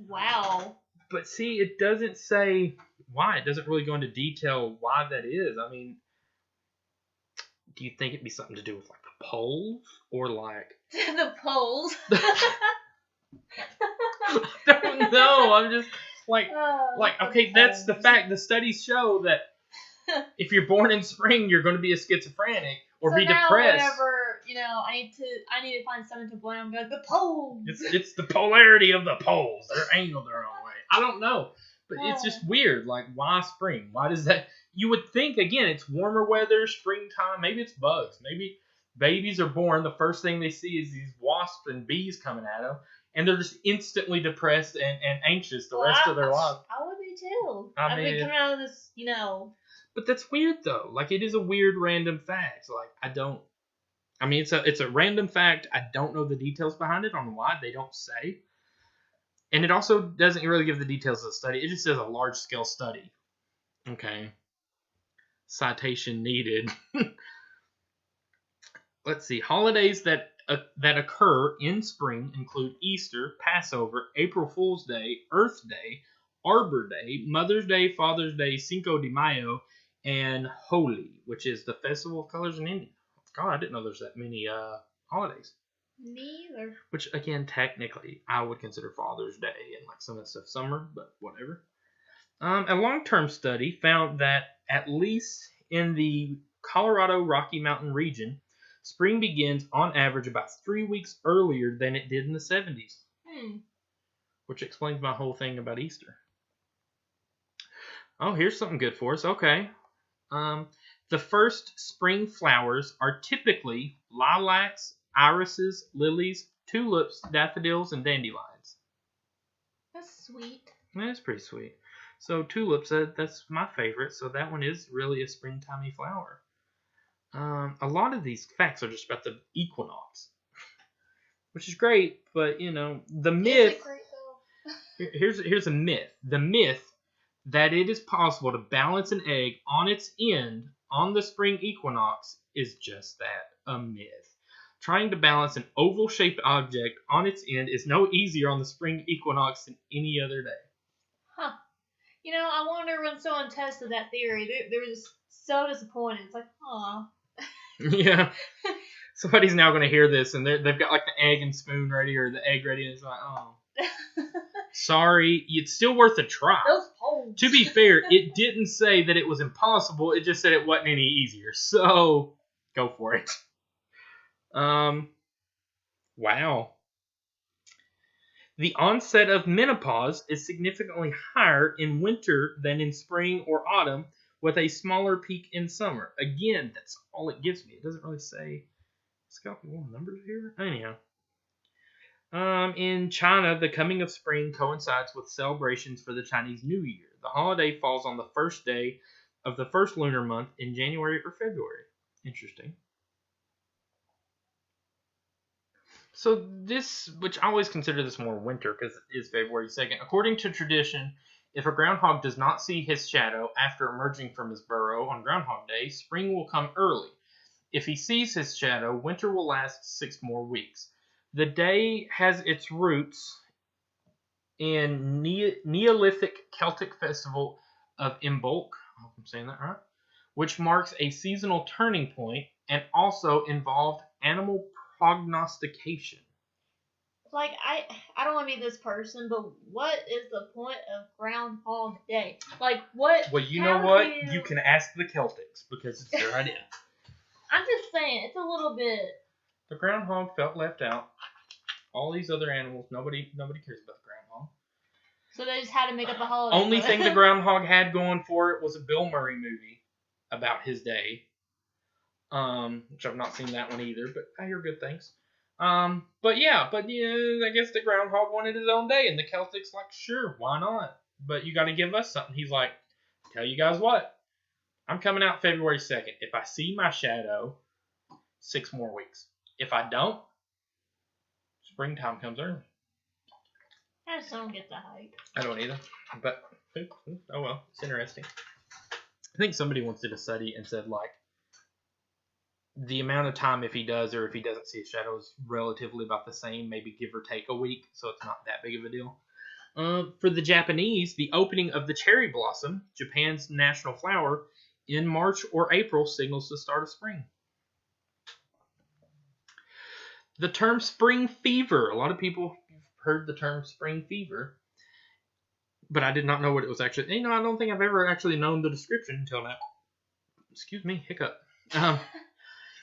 Wow. But see, it doesn't say why. It doesn't really go into detail why that is. I mean, do you think it'd be something to do with like the poles or like the poles? I don't know. I'm just like okay, that's the fact. The studies show that if you're born in spring, you're going to be a schizophrenic or so be now depressed. Whenever I need to find something to blame. I'm like the poles. It's the polarity of the poles. They're angled their own way. I don't know, but it's just weird. Like, why spring? Why does that? You would think again, it's warmer weather, springtime. Maybe it's bugs. Maybe babies are born. The first thing they see is these wasps and bees coming at them, and they're just instantly depressed and anxious the rest of their life. I would be too. I mean, coming out of this, But that's weird though. Like, it is a weird random fact. Like, it's a random fact. I don't know the details behind it on why they don't say. And it also doesn't really give the details of the study. It just says a large scale study. Okay. Citation needed. Let's see. Holidays that occur in spring include Easter, Passover, April Fool's Day, Earth Day, Arbor Day, Mother's Day, Father's Day, Cinco de Mayo, and Holi, which is the Festival of Colors in India. God, I didn't know there's that many holidays. Neither. Which, again, technically, I would consider Father's Day and like some of that stuff summer, but whatever. A long-term study found that at least in the Colorado Rocky Mountain region, spring begins on average about 3 weeks earlier than it did in the 70s. Which explains my whole thing about Easter. Oh, here's something good for us. Okay. The first spring flowers are typically lilacs, irises, lilies, tulips, daffodils, and dandelions. That's sweet. That's pretty sweet. So tulips, that's my favorite. So that one is really a springtimey flower. A lot of these facts are just about the equinox, which is great. But the myth. Is it great though? Here's a myth. The myth that it is possible to balance an egg on its end on the spring equinox is just that, a myth. Trying to balance an oval-shaped object on its end is no easier on the spring equinox than any other day. Huh. I wonder when someone tested that theory, they were just so disappointed. It's like, aw. Yeah. Somebody's now going to hear this, and they've got like the egg and spoon ready, or the egg ready, and it's like, oh. Sorry, it's still worth a try. Those poles. To be fair, it didn't say that it was impossible. It just said it wasn't any easier. So, go for it. Wow. The onset of menopause is significantly higher in winter than in spring or autumn, with a smaller peak in summer. Again, that's all it gives me. It doesn't really say. It's got more numbers here. Anyhow. In China, the coming of spring coincides with celebrations for the Chinese New Year. The holiday falls on the first day of the first lunar month in January or February. Interesting. So this, which I always consider this more winter because it is February 2nd. According to tradition, if a groundhog does not see his shadow after emerging from his burrow on Groundhog Day, spring will come early. If he sees his shadow, winter will last 6 more weeks. The day has its roots in Neolithic Celtic festival of Imbolc, I hope I'm saying that right, which marks a seasonal turning point and also involved animal prognostication. Like, I don't want to be this person, but what is the point of Groundhog Day? Like, what? Well, you know what? You can ask the Celtics because it's their idea. I'm just saying, it's a little bit. The groundhog felt left out. All these other animals, nobody cares about the groundhog. So they just had to make up a holiday. Only thing the groundhog had going for it was a Bill Murray movie about his day. Which I've not seen that one either, but I hear good things. But yeah, I guess the groundhog wanted his own day, and the Celtics like, sure, why not? But you got to give us something. He's like, tell you guys what, I'm coming out February 2nd. If I see my shadow, 6 more weeks. If I don't, springtime comes early. I just don't get the hype. I don't either. But, oh well, it's interesting. I think somebody once did a study and said, like, the amount of time if he does or if he doesn't see a shadow is relatively about the same, maybe give or take a week, so it's not that big of a deal. For the Japanese, the opening of the cherry blossom, Japan's national flower, in March or April signals the start of spring. The term spring fever. A lot of people have heard the term spring fever, but I did not know what it was actually. I don't think I've ever actually known the description until now. Excuse me, hiccup.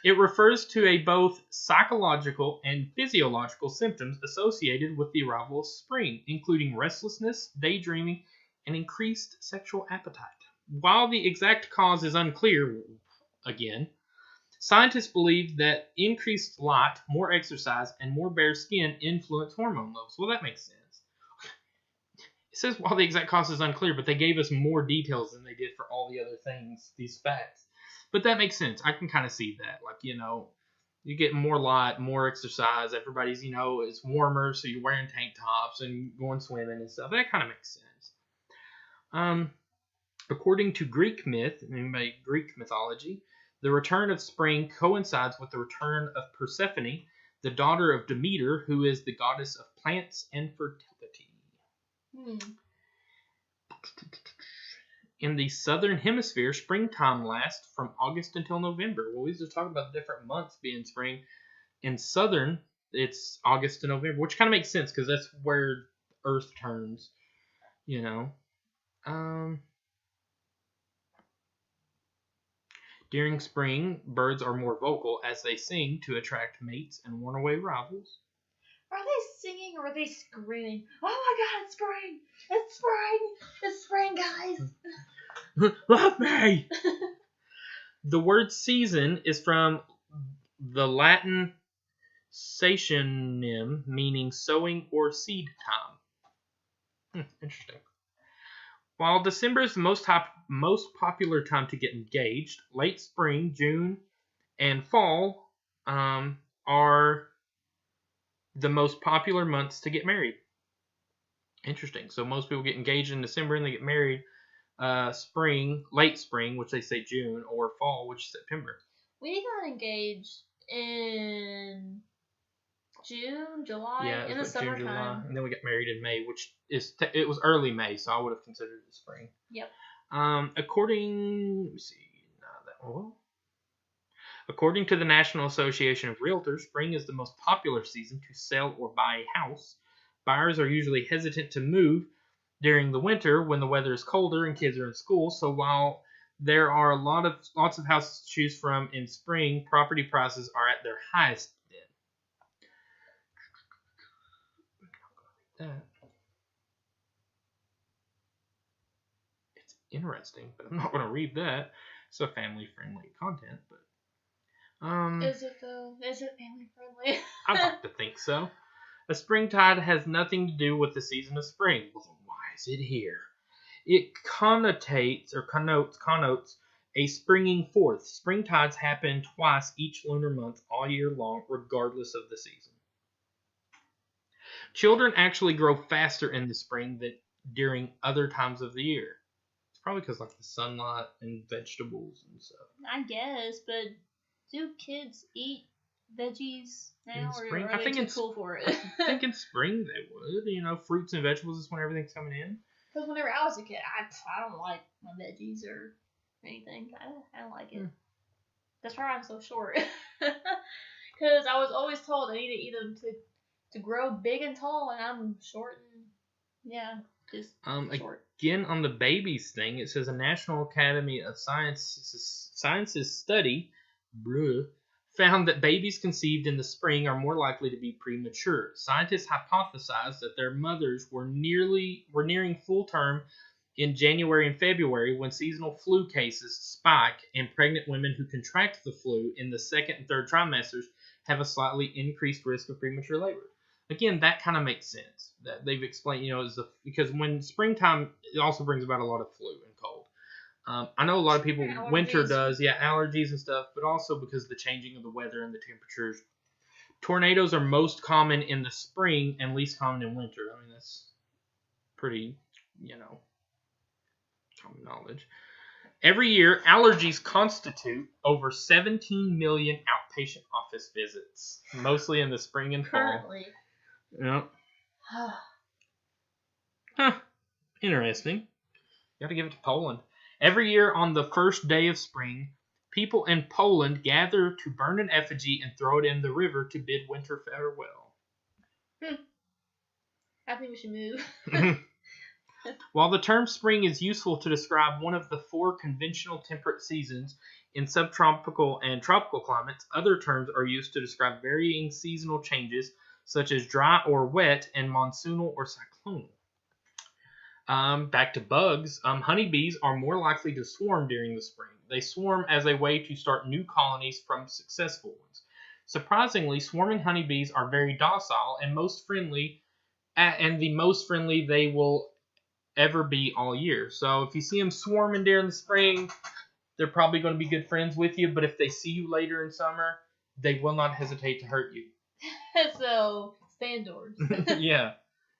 It refers to a both psychological and physiological symptoms associated with the arrival of spring, including restlessness, daydreaming, and increased sexual appetite. While the exact cause is unclear, again, scientists believe that increased light, more exercise, and more bare skin influence hormone levels. Well, that makes sense. It says while the exact cause is unclear, but they gave us more details than they did for all the other things, these facts. But that makes sense. I can kind of see that. Like, you get more light, more exercise. Everybody's, it's warmer, so you're wearing tank tops and going swimming and stuff. That kind of makes sense. According to Greek mythology, the return of spring coincides with the return of Persephone, the daughter of Demeter, who is the goddess of plants and fertility. In the southern hemisphere, springtime lasts from August until November. Well, we just talking about the different months being spring. In southern, it's August to November, which kind of makes sense because that's where Earth turns, During spring, birds are more vocal as they sing to attract mates and warn away rivals. Are they singing or are they screaming? Oh my God, it's spring! It's spring! It's spring, guys! Love me! The word season is from the Latin sationem, meaning sowing or seed time. Interesting. While December is the most popular time to get engaged, late spring, June, and fall are the most popular months to get married. Interesting. So most people get engaged in December and they get married late spring, which they say June, or fall, which is September. We got engaged in June, July, in the summertime. June, July, and then we got married in May, which it was early May, so I would have considered it spring. Yep. According to the National Association of Realtors, spring is the most popular season to sell or buy a house. Buyers are usually hesitant to move during the winter when the weather is colder and kids are in school. So while there are lots of houses to choose from in spring, property prices are at their highest then. It's interesting, but I'm not going to read that. It's a family-friendly content, but is it though? Is it family-friendly? I'd like to think so. A springtide has nothing to do with the season of spring. Well, then why is it here? It connotes a springing forth. Springtides happen twice each lunar month all year long, regardless of the season. Children actually grow faster in the spring than during other times of the year. It's probably because like the sunlight and vegetables and stuff. I guess, but do kids eat veggies now, In or spring? are I they think too in cool for it? I think in spring they would. You know, fruits and vegetables is when everything's coming in. Because whenever I was a kid, I don't like my veggies or anything. I don't like it. That's why I'm so short. Because I was always told I need to eat them to grow big and tall, and I'm short and yeah, just short. Again, on the babies thing, it says a National Academy of Sciences study found that babies conceived in the spring are more likely to be premature. Scientists hypothesized that their mothers were nearing full term in January and February when seasonal flu cases spike, and pregnant women who contract the flu in the second and third trimesters have a slightly increased risk of premature labor. Again, that kind of makes sense. That they've explained, because when springtime, it also brings about a lot of flu and cold. I know a lot of people, winter does, allergies and stuff, but also because of the changing of the weather and the temperatures. Tornadoes are most common in the spring and least common in winter. I mean, that's pretty, common knowledge. Every year, allergies constitute over 17 million outpatient office visits, mostly in the spring and fall. Currently. Yep. Huh. Interesting. Got to give it to Poland. Every year on the first day of spring, people in Poland gather to burn an effigy and throw it in the river to bid winter farewell. I think we should move. While the term spring is useful to describe one of the 4 conventional temperate seasons in subtropical and tropical climates, other terms are used to describe varying seasonal changes such as dry or wet and monsoonal or cyclonal. Back to bugs, honeybees are more likely to swarm during the spring. They swarm as a way to start new colonies from successful ones. Surprisingly, swarming honeybees are very docile and the most friendly they will ever be all year. So if you see them swarming during the spring, they're probably going to be good friends with you, but if they see you later in summer, they will not hesitate to hurt you. So, stay indoors. Yeah.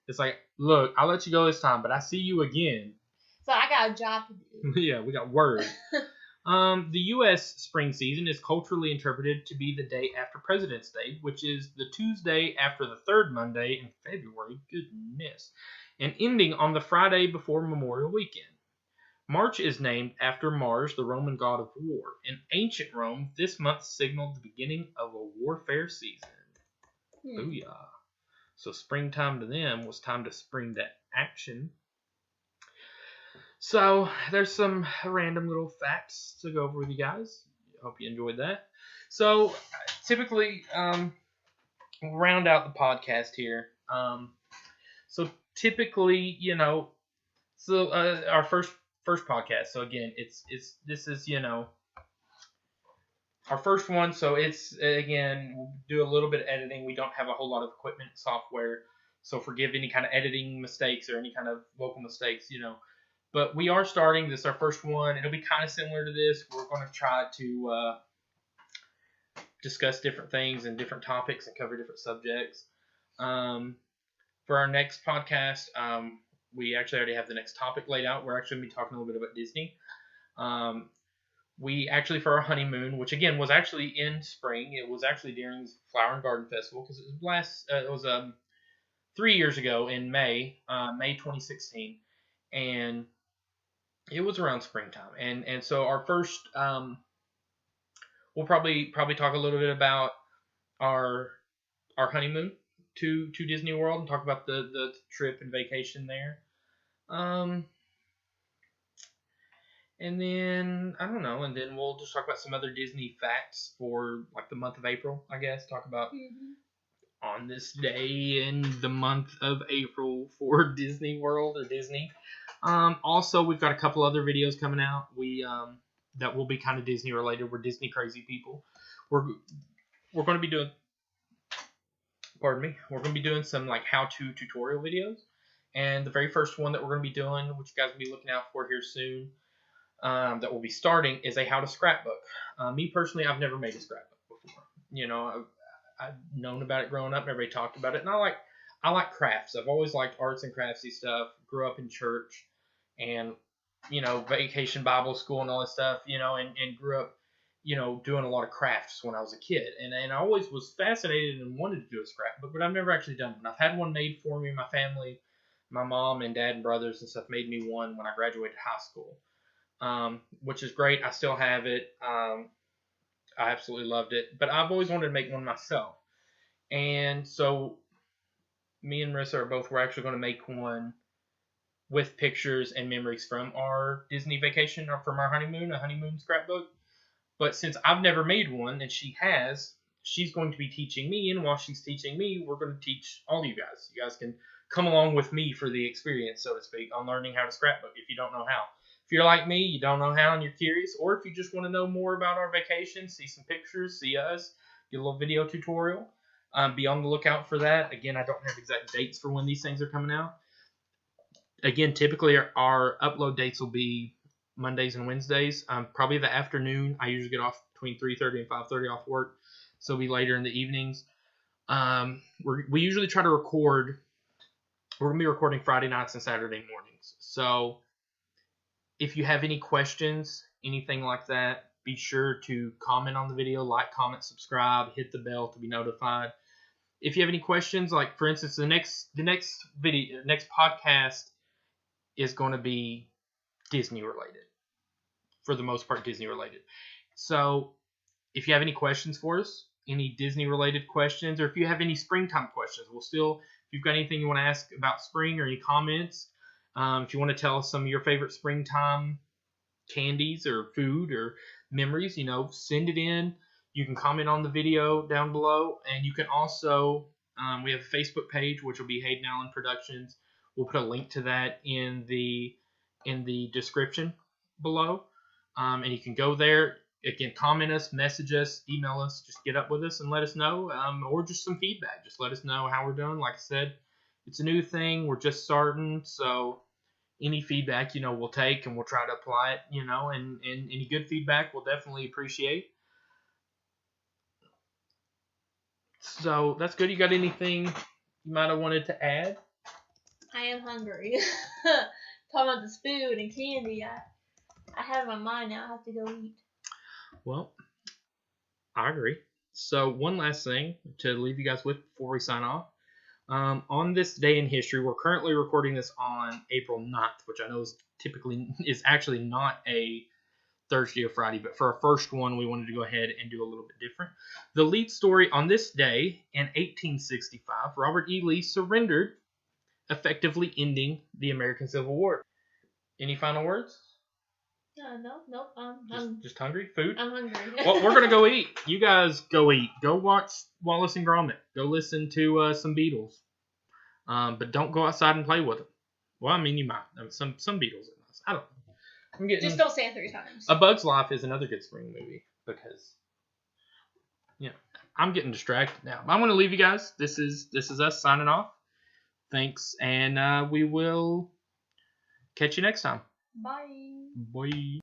It's like, look, I'll let you go this time, but I see you again. So I got a job to do. Yeah, we got word. The U.S. spring season is culturally interpreted to be the day after President's Day, which is the Tuesday after the third Monday in February. Goodness. And ending on the Friday before Memorial Weekend. March is named after Mars, the Roman god of war. In ancient Rome, this month signaled the beginning of a warfare season. Booyah. So springtime to them was time to spring to action. So there's some random little facts to go over with you guys. I hope you enjoyed that. So typically, we'll round out the podcast here. So typically, our first podcast. So again, this is our first one. So it's again, we'll do a little bit of editing. We don't have a whole lot of equipment software, so forgive any kind of editing mistakes or any kind of vocal mistakes, But we are starting. This is our first one. It'll be kind of similar to this. We're going to try to discuss different things and different topics and cover different subjects. For our next podcast, we actually already have the next topic laid out. We're actually going to be talking a little bit about Disney. We actually, for our honeymoon, which again was actually in spring, it was actually during Flower and Garden Festival because it was 3 years ago in May 2016, and it was around springtime. And so our first, we'll probably talk a little bit about our honeymoon to Disney World and talk about the trip and vacation there. And then, I don't know, and then we'll just talk about some other Disney facts for, like, the month of April, I guess. Talk about on this day in the month of April for Disney World or Disney. Also, we've got a couple other videos coming out that will be kind of Disney related. We're Disney crazy people. We're going to be doing pardon me, we're going to be doing some like how-to tutorial videos. And the very first one that we're going to be doing, which you guys will be looking out for here soon, that we'll be starting, is a how to scrapbook. Me personally, I've never made a scrapbook before. You know, I've known about it growing up. Everybody talked about it, and I like crafts. I've always liked arts and craftsy stuff. Grew up in church, and vacation Bible school and all this stuff. And grew up, doing a lot of crafts when I was a kid, and I always was fascinated and wanted to do a scrapbook, but I've never actually done one. I've had one made for me. My family, my mom and dad and brothers and stuff made me one when I graduated high school. Which is great. I still have it. I absolutely loved it. But I've always wanted to make one myself. And so me and Marissa we're actually going to make one with pictures and memories from our Disney vacation or from our honeymoon, a honeymoon scrapbook. But since I've never made one and she has, she's going to be teaching me. And while she's teaching me, we're going to teach all you guys. You guys can come along with me for the experience, so to speak, on learning how to scrapbook if you don't know how. If you're like me, you don't know how and you're curious, or if you just want to know more about our vacation, see some pictures, see us, get a little video tutorial, be on the lookout for that. Again, I don't have exact dates for when these things are coming out. Again, typically our upload dates will be Mondays and Wednesdays, probably the afternoon. I usually get off between 3:30 and 5:30 off work, so it'll be later in the evenings. We usually try to record. We're going to be recording Friday nights and Saturday mornings. So if you have any questions, anything like that, be sure to comment on the video, like, comment, subscribe, hit the bell to be notified. If you have any questions, like for instance, the next podcast is going to be Disney related. For the most part, Disney related. So if you have any questions for us, any Disney related questions, or if you have any springtime questions, if you've got anything you want to ask about spring or any comments, if you want to tell us some of your favorite springtime candies or food or memories, send it in. You can comment on the video down below, and you can also, we have a Facebook page, which will be Hayden Allen Productions. We'll put a link to that in the description below, and you can go there. Again, comment us, message us, email us, just get up with us and let us know, or just some feedback. Just let us know how we're doing. Like I said, it's a new thing. We're just starting, so any feedback, we'll take and we'll try to apply it, and any good feedback we'll definitely appreciate. So that's good. You got anything you might have wanted to add? I am hungry. Talking about this food and candy, I have my mind now. I have to go eat. Well, I agree. So one last thing to leave you guys with before we sign off. On this day in history, we're currently recording this on April 9th, which I know is actually not a Thursday or Friday, but for our first one, we wanted to go ahead and do a little bit different. The lead story on this day in 1865, Robert E. Lee surrendered, effectively ending the American Civil War. Any final words? Nope. Just hungry? Food? I'm hungry. Well, we're going to go eat. You guys go eat. Go watch Wallace and Gromit. Go listen to some Beatles. But don't go outside and play with them. Well, I mean, you might. Some Beatles are nice. I don't know. Just don't say it 3 times. A Bug's Life is another good spring movie because, I'm getting distracted now. I'm going to leave you guys. This is us signing off. Thanks, and we will catch you next time. Bye. Bye.